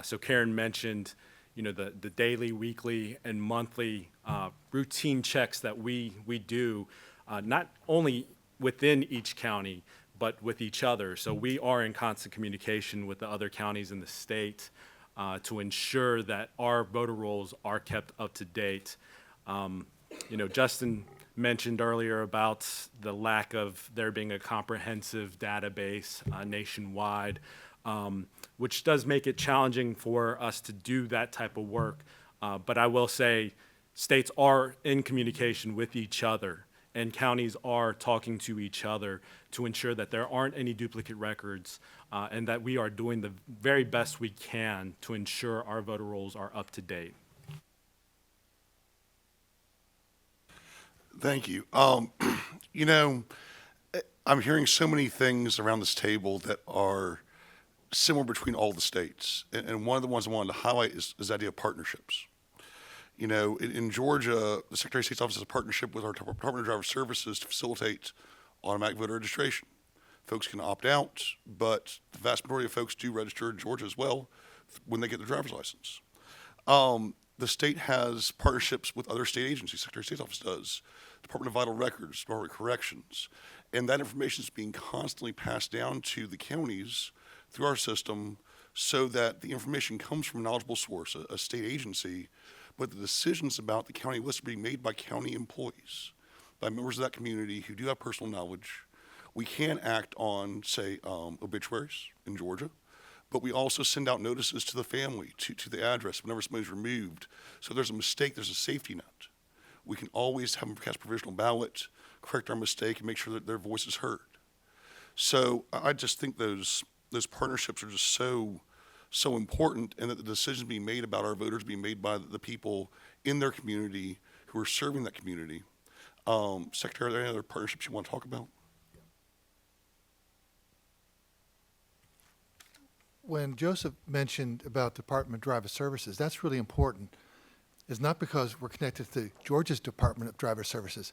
So Karen mentioned, the daily, weekly, and monthly routine checks that we do, not only within each county, but with each other. So we are in constant communication with the other counties in the state to ensure that our voter rolls are kept up to date. Justin mentioned earlier about the lack of there being a comprehensive database nationwide, which does make it challenging for us to do that type of work. But I will say states are in communication with each other, and counties are talking to each other to ensure that there aren't any duplicate records, and that we are doing the very best we can to ensure our voter rolls are up to date. Thank you. You know, I'm hearing so many things around this table that are similar between all the states. And one of the ones I wanted to highlight is the idea of partnerships. You know, in Georgia, the Secretary of State's office has a partnership with our Department of Driver Services to facilitate automatic voter registration. Folks can opt out, but the vast majority of folks do register in Georgia as well when they get their driver's license. The state has partnerships with other state agencies. Secretary of State's office does, Department of Vital Records, Department of Corrections, and that information is being constantly passed down to the counties through our system so that the information comes from a knowledgeable source, a state agency, but the decisions about the county list are being made by county employees, by members of that community who do have personal knowledge. We can act on, say, obituaries in Georgia, but we also send out notices to the family, to the address whenever somebody's removed. So if there's a mistake, there's a safety net. We can always have them cast provisional ballot, correct our mistake, and make sure that their voice is heard. So I just think those partnerships are just so important, and that the decisions being made about our voters being made by the people in their community who are serving that community. Secretary, are there any other partnerships you want to talk about? When Joseph mentioned about Department of Driver Services, that's really important. It's not because we're connected to Georgia's Department of Driver Services.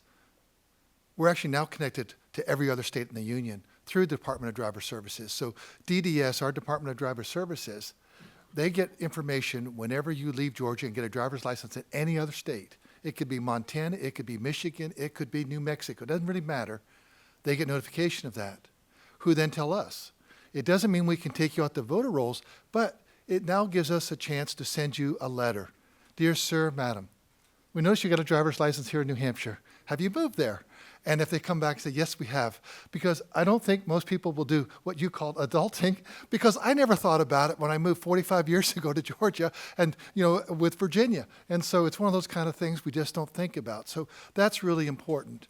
We're actually now connected to every other state in the union through the Department of Driver Services. So DDS, our Department of Driver Services, they get information whenever you leave Georgia and get a driver's license in any other state. It could be Montana, it could be Michigan, it could be New Mexico. It doesn't really matter. They get notification of that, who then tell us. It doesn't mean we can take you out the voter rolls, but it now gives us a chance to send you a letter. Dear sir, madam, we noticed you got a driver's license here in New Hampshire. Have you moved there? And if they come back and say, yes, we have, because I don't think most people will do what you call adulting, because I never thought about it when I moved 45 years ago to Georgia and, you know, with Virginia. And so it's one of those kind of things we just don't think about. So that's really important.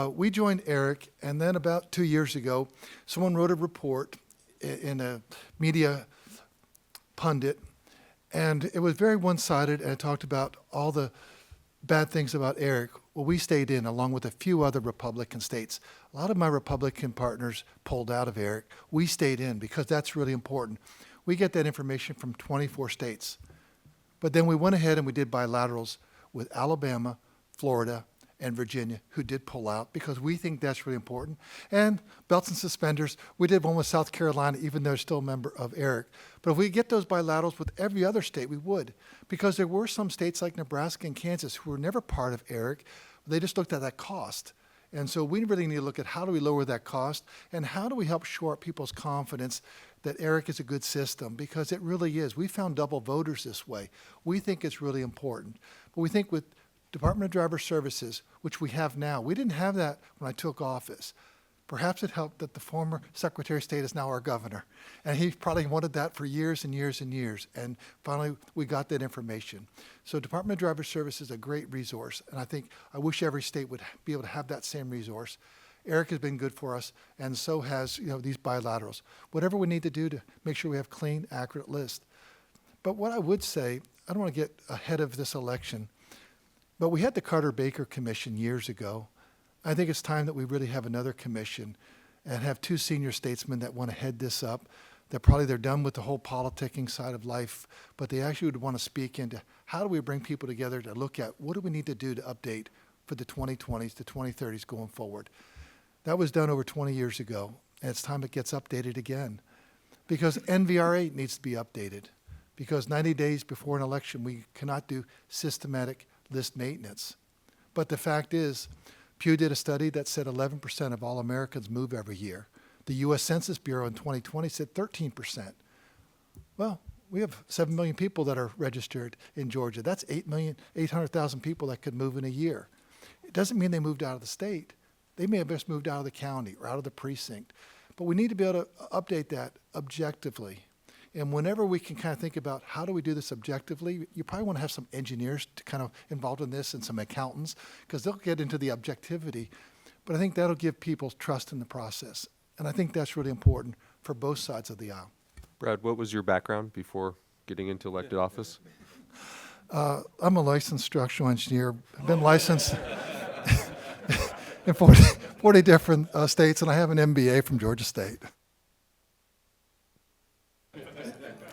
We joined ERIC, and then about 2 years ago, someone wrote a report in a media pundit, and it was very one-sided, and it talked about all the bad things about ERIC. Well, we stayed in, along with a few other Republican states. A lot of my Republican partners pulled out of ERIC. We stayed in because that's really important. We get that information from 24 states. But then we went ahead and we did bilaterals with Alabama, Florida, and Virginia, who did pull out, because we think that's really important. And belts and suspenders, we did one with South Carolina, even though they're still a member of ERIC. But if we get those bilaterals with every other state, we would, because there were some states like Nebraska and Kansas who were never part of ERIC. They just looked at that cost. And so we really need to look at how do we lower that cost, and how do we help shore up people's confidence that ERIC is a good system, because it really is. We found double voters this way. We think it's really important. But we think with Department of Driver Services, which we have now. We didn't have that when I took office. Perhaps it helped that the former Secretary of State is now our governor, and he probably wanted that for years and years and years, and finally we got that information. So Department of Driver Services is a great resource, and I wish every state would be able to have that same resource. ERIC has been good for us, and so has, you know, these bilaterals. Whatever we need to do to make sure we have clean, accurate list. But what I would say, I don't want to get ahead of this election, but we had the Carter-Baker Commission years ago. I think it's time that we really have another commission and have two senior statesmen that want to head this up. That probably they're done with the whole politicking side of life, but they actually would want to speak into how do we bring people together to look at what do we need to do to update for the 2020s, the 2030s going forward. That was done over 20 years ago, and it's time it gets updated again. Because NVRA needs to be updated. Because 90 days before an election, we cannot do systematic list maintenance. But the fact is, Pew did a study that said 11% of all Americans move every year. The U.S. Census Bureau in 2020 said 13%. Well, we have 7 million people that are registered in Georgia. That's 800,000 people that could move in a year. It doesn't mean they moved out of the state. They may have just moved out of the county or out of the precinct. But we need to be able to update that objectively. And whenever we can kind of think about how do we do this objectively, you probably want to have some engineers to kind of involved in this and some accountants, because they'll get into the objectivity. But I think that'll give people trust in the process. And I think that's really important for both sides of the aisle. Brad, what was your background before getting into elected office? I'm a licensed structural engineer. I've been licensed in 40 different states, and I have an MBA from Georgia State.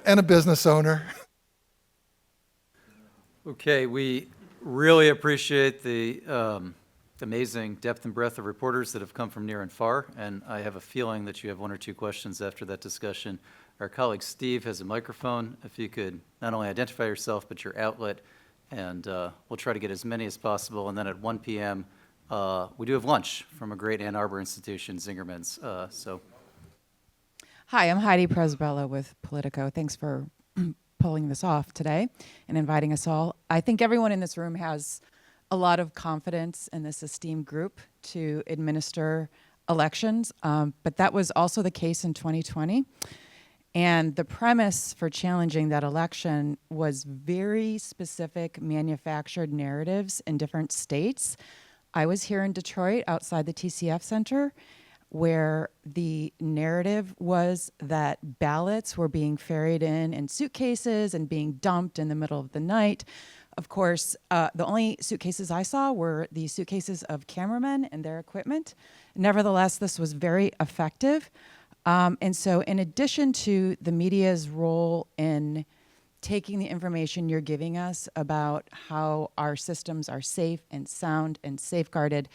And a business owner. Okay, we really appreciate the amazing depth and breadth of reporters that have come from near and far, and I have a feeling that you have one or two questions after that discussion. Our colleague Steve has a microphone. If you could not only identify yourself, but your outlet, and we'll try to get as many as possible. And then at 1 p.m., we do have lunch from a great Ann Arbor institution, Zingerman's. Hi, I'm Heidi Presbella with Politico. Thanks for pulling this off today and inviting us all. I think everyone in this room has a lot of confidence in this esteemed group to administer elections, but that was also the case in 2020. And the premise for challenging that election was very specific manufactured narratives in different states. I was here in Detroit outside the TCF Center, where the narrative was that ballots were being ferried in suitcases and being dumped in the middle of the night. Of course, the only suitcases I saw were the suitcases of cameramen and their equipment. Nevertheless, this was very effective. And so in addition to the media's role in taking the information you're giving us about how our systems are safe and sound and safeguarded,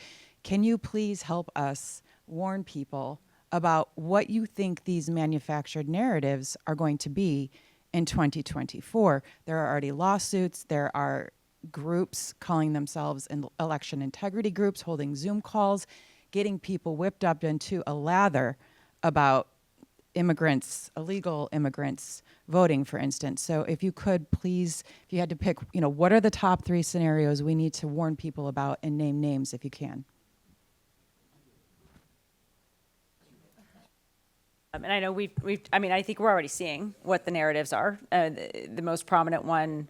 can you please help us warn people about what you think these manufactured narratives are going to be in 2024? There are already lawsuits. There are groups calling themselves election integrity groups, holding Zoom calls, getting people whipped up into a lather about immigrants, illegal immigrants voting, for instance. So if you could please, if you had to pick, what are the top 3 scenarios we need to warn people about, and name names if you can. And I know I think we're already seeing what the narratives are. The most prominent one,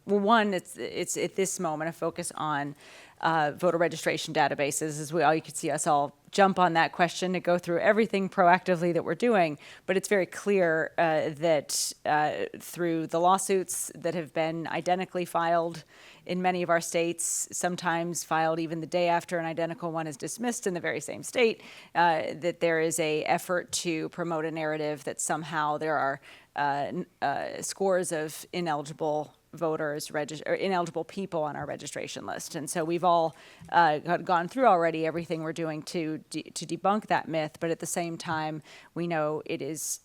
it's at this moment a focus on voter registration databases, as you could see us all jump on that question to go through everything proactively that we're doing. But it's very clear that through the lawsuits that have been identically filed in many of our states, sometimes filed even the day after an identical one is dismissed in the very same state, that there is a effort to promote a narrative that somehow there are scores of ineligible voters, or ineligible people on our registration list. And so we've all gone through already everything we're doing to debunk that myth, but at the same time, we know it is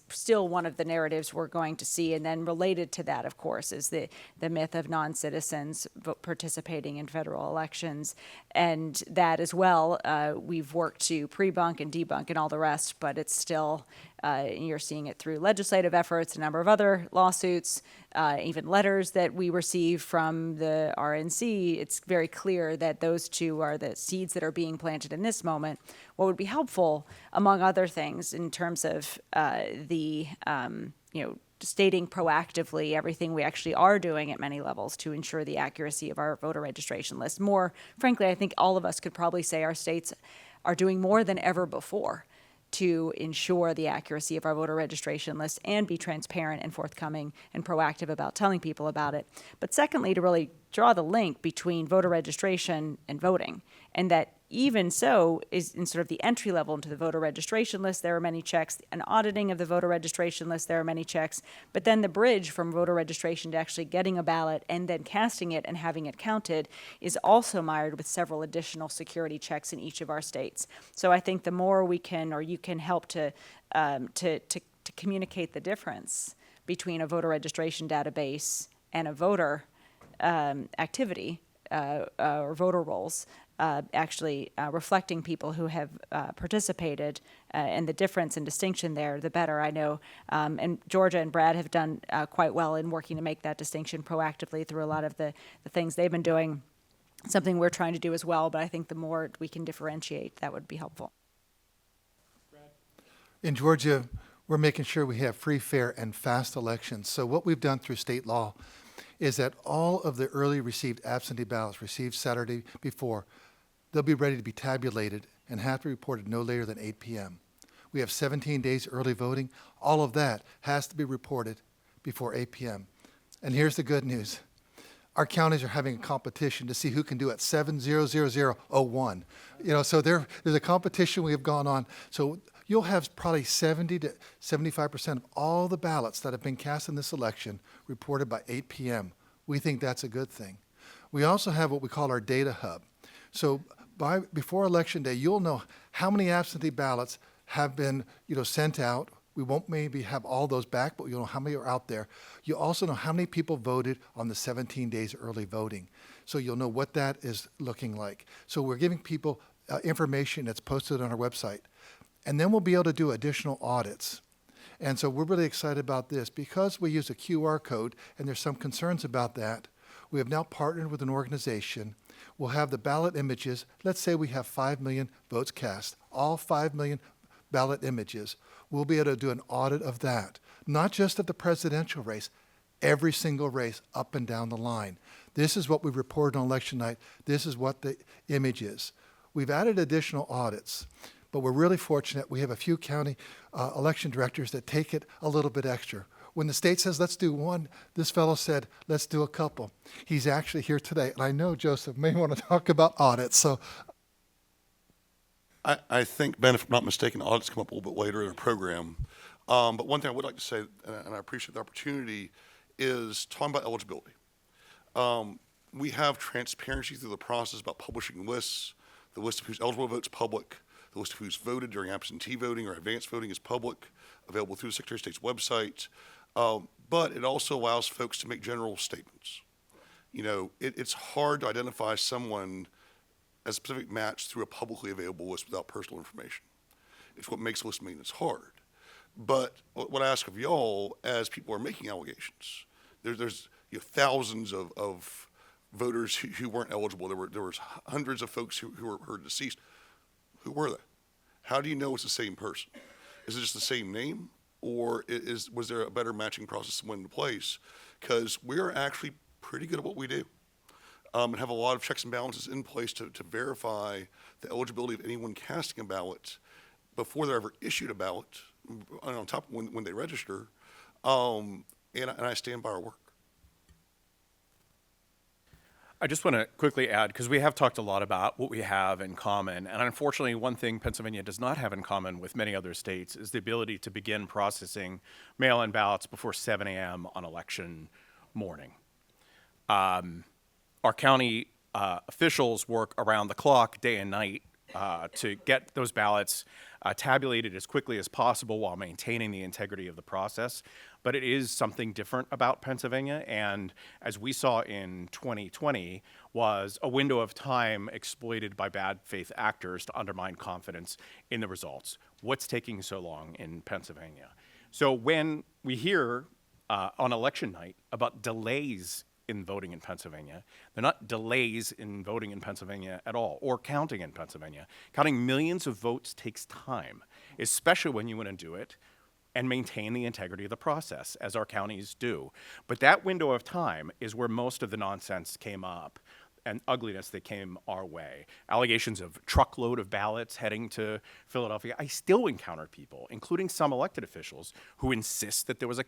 still one of the narratives we're going to see. And then related to that, of course, is the myth of non-citizens participating in federal elections. And that as well, we've worked to pre-bunk and debunk and all the rest, but it's still, you're seeing it through legislative efforts, a number of other lawsuits, even letters that we receive from the RNC. It's very clear that those two are the seeds that are being planted in this moment. What would be helpful, among other things, in terms of stating proactively everything we actually are doing at many levels to ensure the accuracy of our voter registration list. More frankly, I think all of us could probably say our states are doing more than ever before to ensure the accuracy of our voter registration list and be transparent and forthcoming and proactive about telling people about it. But secondly, to really draw the link between voter registration and voting, and that even so is in sort of the entry level into the voter registration list, there are many checks. An auditing of the voter registration list, there are many checks. But then the bridge from voter registration to actually getting a ballot and then casting it and having it counted is also mired with several additional security checks in each of our states. So I think the more we can, or you can help to communicate the difference between a voter registration database and a voter activity or voter rolls, actually reflecting people who have participated and the difference and distinction there, the better. I know, and Georgia and Brad have done quite well in working to make that distinction proactively through a lot of the things they've been doing, something we're trying to do as well, but I think the more we can differentiate, that would be helpful. In Georgia, We're making sure we have free, fair, and fast elections. So what we've done through state law is that all of the early received absentee ballots received Saturday before, they'll be ready to be tabulated and have to be reported no later than 8 p.m. We have 17 days early voting. All of that has to be reported before 8 p.m. And here's the good news. Our counties are having a competition to see who can do it 7-0-0-0-0-1. So there's a competition we have gone on. So you'll have probably 70 to 75% of all the ballots that have been cast in this election reported by 8 p.m. We think that's a good thing. We also have what we call our data hub. So before Election Day, you'll know how many absentee ballots have been sent out. We won't maybe have all those back, but you'll know how many are out there. You also know how many people voted on the 17 days early voting. So you'll know what that is looking like. So we're giving people information that's posted on our website. And then we'll be able to do additional audits. And so we're really excited about this. Because we use a QR code, and there's some concerns about that, we have now partnered with an organization. We'll have the ballot images. Let's say we have 5 million votes cast, all 5 million ballot images. We'll be able to do an audit of that, not just of the presidential race, every single race up and down the line. This is what we reported on election night. This is what the image is. We've added additional audits. But we're really fortunate. We have a few county election directors that take it a little bit extra. When the state says, let's do one, this fellow said, let's do a couple. He's actually here today. And I know Joseph may want to talk about audits. So I think, Ben, if I'm not mistaken, audits come up a little bit later in the program. But one thing I would like to say, and I appreciate the opportunity, is talking about eligibility. We have transparency through the process about publishing lists. The list of who's eligible to vote is public. The list of who's voted during absentee voting or advanced voting is public, available through the Secretary of State's website. But it also allows folks to make general statements. It's hard to identify someone as a specific match through a publicly available list without personal information. It's what makes list maintenance hard. But what I ask of y'all, as people are making allegations, there's thousands of voters who weren't eligible. There was hundreds of folks who were deceased. Who were they? How do you know it's the same person? Is it just the same name, or was there a better matching process that went into place? Because we're actually pretty good at what we do, and have a lot of checks and balances in place to verify the eligibility of anyone casting a ballot before they're ever issued a ballot, and on top of when they register, and I stand by our work. I just want to quickly add, because we have talked a lot about what we have in common, and unfortunately one thing Pennsylvania does not have in common with many other states is the ability to begin processing mail-in ballots before 7 a.m. on election morning. Our county officials work around the clock, day and night, to get those ballots tabulated as quickly as possible while maintaining the integrity of the process. But it is something different about Pennsylvania, and as we saw in 2020, was a window of time exploited by bad faith actors to undermine confidence in the results. What's taking so long in Pennsylvania? So when we hear on election night about delays in voting in Pennsylvania, they're not delays in voting in Pennsylvania at all, or counting in Pennsylvania. Counting millions of votes takes time, especially when you want to do it and maintain the integrity of the process, as our counties do. But that window of time is where most of the nonsense came up and ugliness that came our way. Allegations of truckload of ballots heading to Philadelphia. I still encounter people, including some elected officials, who insist that there was a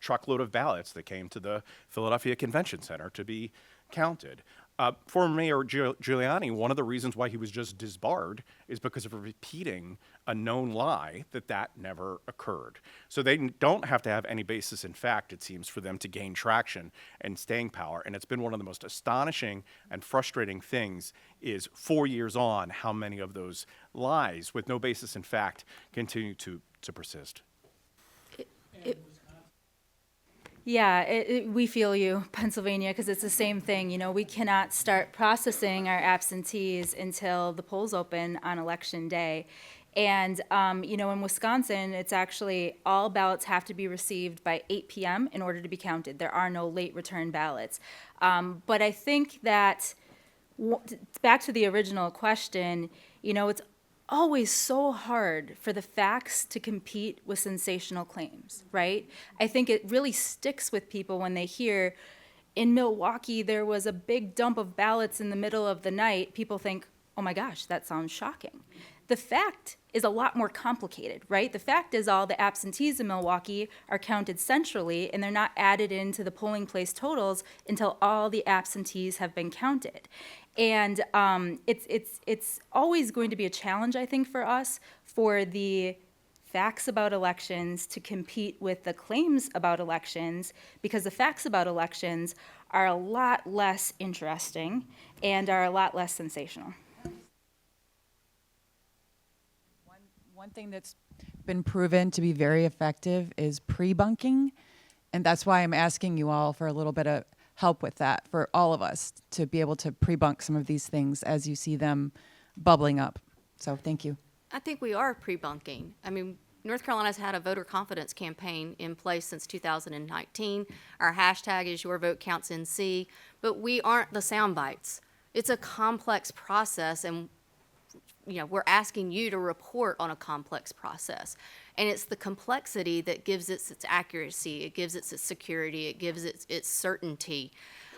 truckload of ballots that came to the Philadelphia Convention Center to be counted. Former Mayor Giuliani, one of the reasons why he was just disbarred is because of repeating a known lie that never occurred. So they don't have to have any basis in fact, it seems, for them to gain traction and staying power. And it's been one of the most astonishing and frustrating things is 4 years on how many of those lies with no basis in fact continue to persist. Yeah, we feel you, Pennsylvania, because it's the same thing. We cannot start processing our absentees until the polls open on Election Day. And, in Wisconsin, it's actually all ballots have to be received by 8 p.m. in order to be counted. There are no late return ballots. But I think that, back to the original question, it's always so hard for the facts to compete with sensational claims, right? I think it really sticks with people when they hear in Milwaukee there was a big dump of ballots in the middle of the night. People think, oh my gosh, that sounds shocking. The fact is a lot more complicated, right? The fact is all the absentees in Milwaukee are counted centrally and they're not added into the polling place totals until all the absentees have been counted. And it's always going to be a challenge, I think, for us for the facts about elections to compete with the claims about elections, because the facts about elections are a lot less interesting and are a lot less sensational. One thing that's been proven to be very effective is pre-bunking, and that's why I'm asking you all for a little bit of help with that for all of us to be able to pre-bunk some of these things as you see them bubbling up. So thank you. I think we are pre-bunking. I mean, North Carolina's had a voter confidence campaign in place since 2019. Our hashtag is Your Vote Counts NC, but we aren't the sound bites. It's a complex process, and we're asking you to report on a complex process. And it's the complexity that gives it its accuracy, it gives it its security, it gives it its certainty.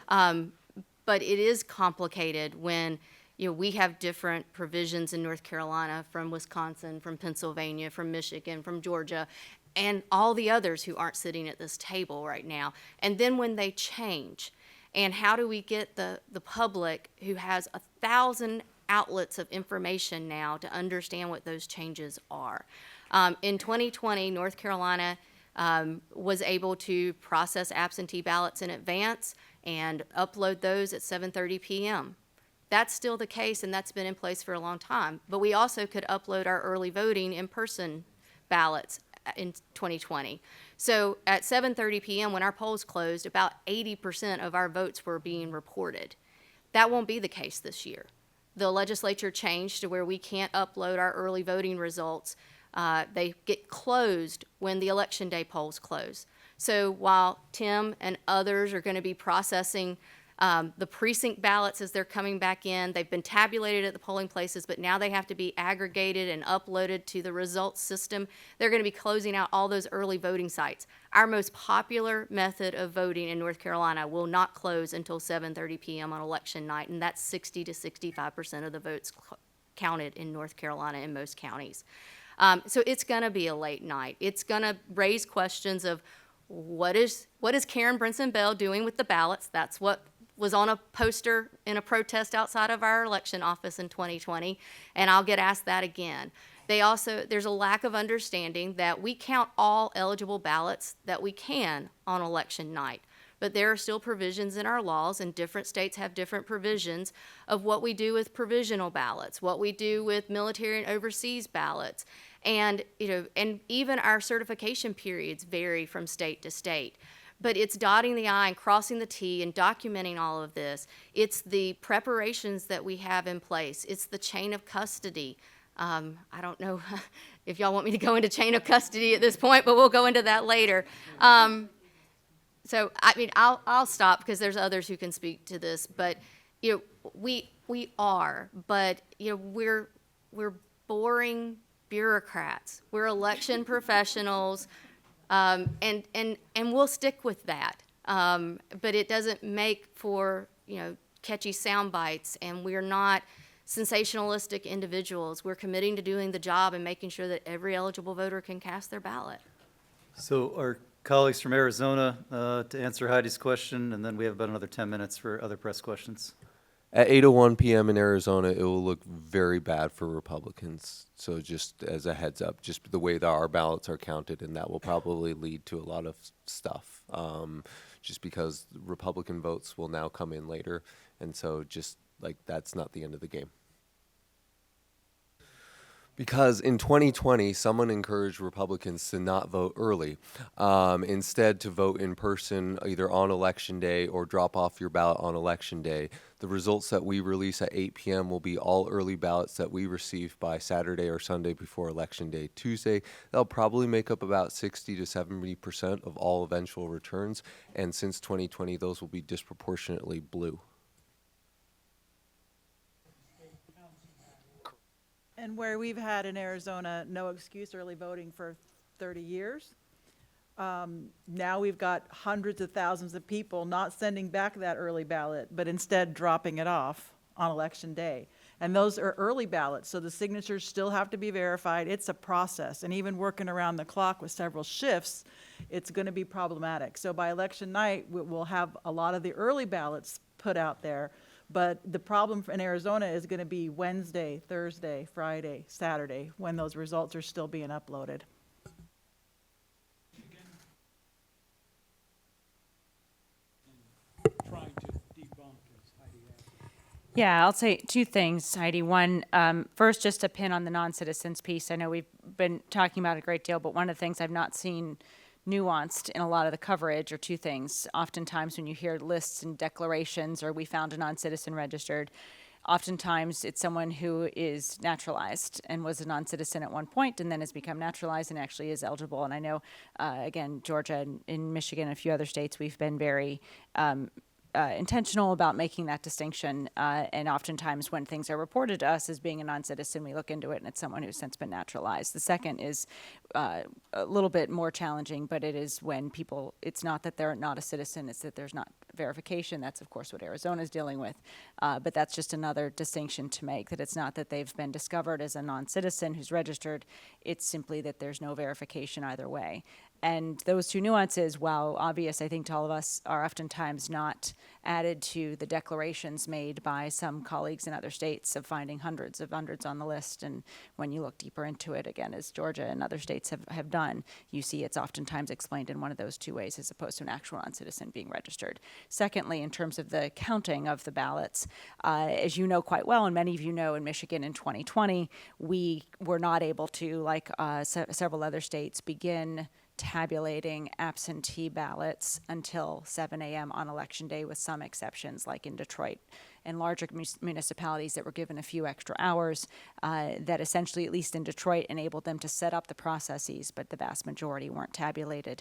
But it is complicated when we have different provisions in North Carolina from Wisconsin, from Pennsylvania, from Michigan, from Georgia, and all the others who aren't sitting at this table right now. And then when they change, and how do we get the public who has 1,000 outlets of information now to understand what those changes are. In 2020, North Carolina was able to process absentee ballots in advance and upload those at 7:30 p.m. That's still the case, and that's been in place for a long time. But we also could upload our early voting in-person ballots in 2020. So at 7:30 p.m. when our polls closed, about 80% of our votes were being reported. That won't be the case this year. The legislature changed to where we can't upload our early voting results. They get closed when the Election Day polls close. So while Tim and others are going to be processing the precinct ballots as they're coming back in, they've been tabulated at the polling places, but now they have to be aggregated and uploaded to the results system. They're going to be closing out all those early voting sites. Our most popular method of voting in North Carolina will not close until 7:30 p.m. on election night, and that's 60 to 65% of the votes counted in North Carolina in most counties. So it's going to be a late night. It's going to raise questions of what is Karen Brinson Bell doing with the ballots? That's what was on a poster in a protest outside of our election office in 2020, and I'll get asked that again. There's a lack of understanding that we count all eligible ballots that we can on election night, but there are still provisions in our laws, and different states have different provisions of what we do with provisional ballots, what we do with military and overseas ballots, and even our certification periods vary from state to state. But it's dotting the I and crossing the T and documenting all of this. It's the preparations that we have in place. It's the chain of custody. I don't know if y'all want me to go into chain of custody at this point, but we'll go into that later. So, I mean, I'll stop because there's others who can speak to this. But, we are, but, we're boring bureaucrats. We're election professionals. And we'll stick with that. But it doesn't make for, catchy sound bites, and we're not sensationalistic individuals. We're committing to doing the job and making sure that every eligible voter can cast their ballot. So our colleagues from Arizona to answer Heidi's question, and then we have about another 10 minutes for other press questions. At 8:01 p.m. in Arizona, it will look very bad for Republicans. So just as a heads up, just the way that our ballots are counted, and that will probably lead to a lot of stuff, just because Republican votes will now come in later. And so just like that's not the end of the game. Because in 2020, someone encouraged Republicans to not vote early, instead to vote in person either on Election Day or drop off your ballot on Election Day. The results that we release at 8 p.m. will be all early ballots that we receive by Saturday or Sunday before Election Day Tuesday. That'll probably make up about 60 to 70% of all eventual returns, and since 2020, those will be disproportionately blue. And where we've had in Arizona no excuse early voting for 30 years, now we've got hundreds of thousands of people not sending back that early ballot, but instead dropping it off on election day. And those are early ballots, so the signatures still have to be verified. It's a process, and even working around the clock with several shifts, it's going to be problematic. So by election night, we'll have a lot of the early ballots put out there, but the problem in Arizona is going to be Wednesday, Thursday, Friday, Saturday, when those results are still being uploaded. Trying to debunk, as Heidi asked. Yeah, I'll say two things, Heidi. One, first, just a pin on the non-citizens piece. I know we've been talking about it a great deal, but one of the things I've not seen nuanced in a lot of the coverage are two things. Oftentimes when you hear lists and declarations, or we found a non-citizen registered, oftentimes it's someone who is naturalized and was a non-citizen at one point and then has become naturalized and actually is eligible. And I know, again, Georgia and in Michigan and a few other states, we've been very intentional about making that distinction. And oftentimes when things are reported to us as being a non-citizen, we look into it and it's someone who's since been naturalized. The second is a little bit more challenging, but it is when people, it's not that they're not a citizen, it's that there's not verification. That's, of course, what Arizona is dealing with. But that's just another distinction to make, that it's not that they've been discovered as a non-citizen who's registered. It's simply that there's no verification either way. And those two nuances, while obvious, I think, to all of us, are oftentimes not added to the declarations made by some colleagues in other states of finding hundreds on the list. And when you look deeper into it, again, as Georgia and other states have done, you see it's oftentimes explained in one of those two ways as opposed to an actual non-citizen being registered. Secondly, in terms of the counting of the ballots, as you know quite well, and many of you know, in Michigan in 2020, we were not able to, like several other states, begin tabulating absentee ballots until 7 a.m. on Election Day, with some exceptions, like in Detroit and larger municipalities that were given a few extra hours that essentially, at least in Detroit, enabled them to set up the processes, but the vast majority weren't tabulated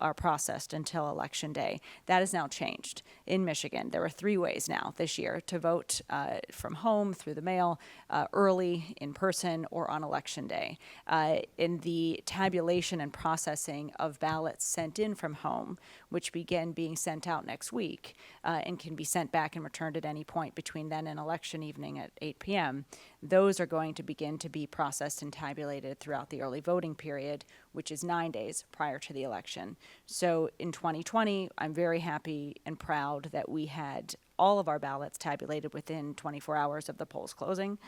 or processed until Election Day. That has now changed. In Michigan, there are 3 ways now this year to vote from home, through the mail, early, in person, or on Election Day. In the tabulation and processing of ballots sent in from home, which begin being sent out next week and can be sent back and returned at any point between then and election evening at 8 p.m., those are going to begin to be processed and tabulated throughout the early voting period, which is 9 days prior to the election. So in 2020, I'm very happy and proud that we had all of our ballots tabulated within 24 hours of the polls closing.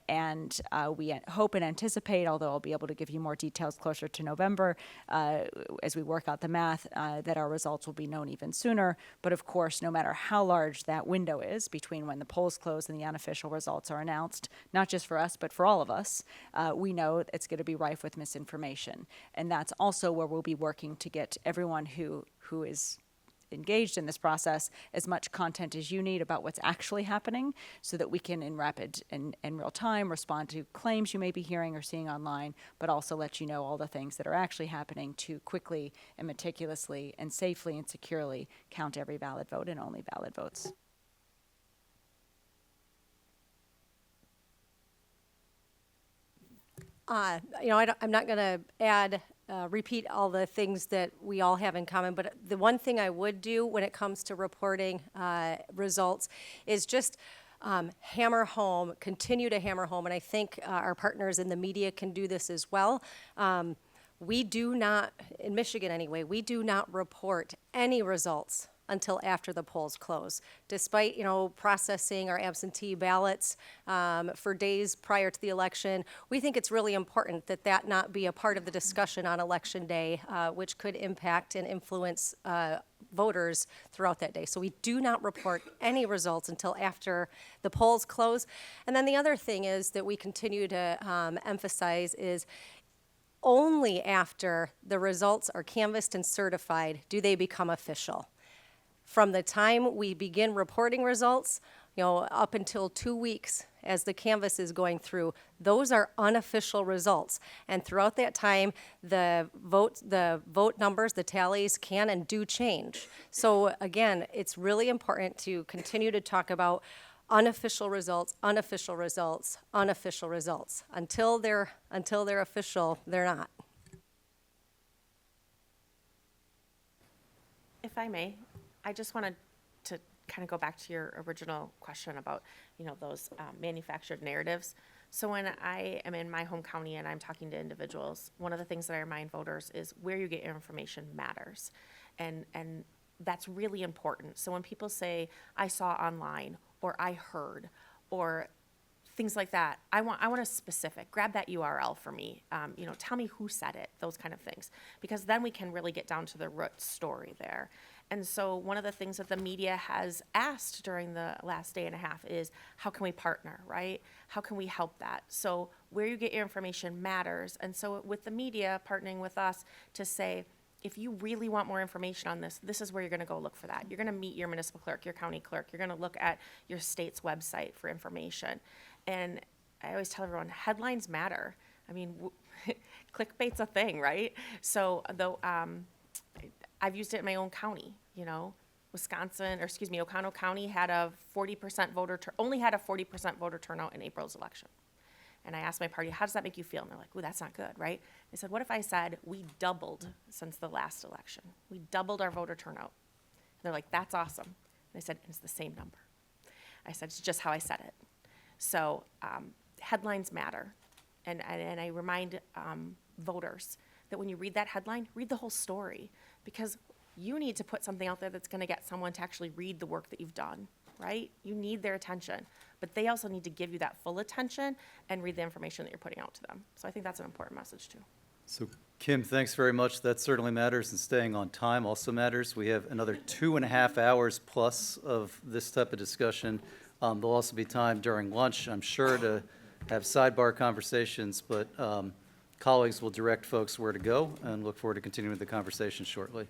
And we hope and anticipate, although I'll be able to give you more details closer to November, as we work out the math, that our results will be known even sooner. But of course, no matter how large that window is between when the polls close and the unofficial results are announced, not just for us, but for all of us, we know it's going to be rife with misinformation. And that's also where we'll be working to get everyone who is engaged in this process as much content as you need about what's actually happening, so that we can, in rapid and real time, respond to claims you may be hearing or seeing online, but also let you know all the things that are actually happening to quickly and meticulously and safely and securely count every valid vote and only valid votes. I'm not going to repeat all the things that we all have in common, but the one thing I would do when it comes to reporting results is just continue to hammer home, and I think our partners in the media can do this as well. We do not, in Michigan anyway, we do not report any results until after the polls close. Despite, processing our absentee ballots for days prior to the election, we think it's really important that that not be a part of the discussion on Election Day, which could impact and influence voters throughout that day. So we do not report any results until after the polls close. And then the other thing is that we continue to emphasize is only after the results are canvassed and certified do they become official. From the time we begin reporting results, up until 2 weeks as the canvass is going through, those are unofficial results. And throughout that time, the vote numbers, the tallies can and do change. So again, it's really important to continue to talk about unofficial results, unofficial results, unofficial results. Until they're official, they're not. If I may, I just wanted to kind of go back to your original question about, those manufactured narratives. So when I am in my home county and I'm talking to individuals, one of the things that I remind voters is where you get your information matters. And that's really important. So when people say, I saw online, or I heard, or things like that, I want a specific. Grab that URL for me. Tell me who said it, those kind of things. Because then we can really get down to the root story there. And so one of the things that the media has asked during the last day and a half is, how can we partner, right? How can we help that? So where you get your information matters. And so with the media partnering with us to say, if you really want more information on this, this is where you're going to go look for that. You're going to meet your municipal clerk, your county clerk. You're going to look at your state's website for information. And I always tell everyone, headlines matter. I mean, clickbait's a thing, right? So though I've used it in my own county, Oconto County had a 40% only had a 40% voter turnout in April's election. And I asked my party, how does that make you feel? And they're like, ooh, that's not good, right? I said, what if I said we doubled since the last election? We doubled our voter turnout. And they're like, that's awesome. And I said, it's the same number. I said, it's just how I said it. So headlines matter. And I remind voters that when you read that headline, read the whole story. Because you need to put something out there that's going to get someone to actually read the work that you've done, right? You need their attention. But they also need to give you that full attention and read the information that you're putting out to them. So I think that's an important message too. So Kim, thanks very much. That certainly matters, and staying on time also matters. We have another 2.5 hours plus of this type of discussion. There'll also be time during lunch, I'm sure, to have sidebar conversations, but colleagues will direct folks where to go, and look forward to continuing the conversation shortly.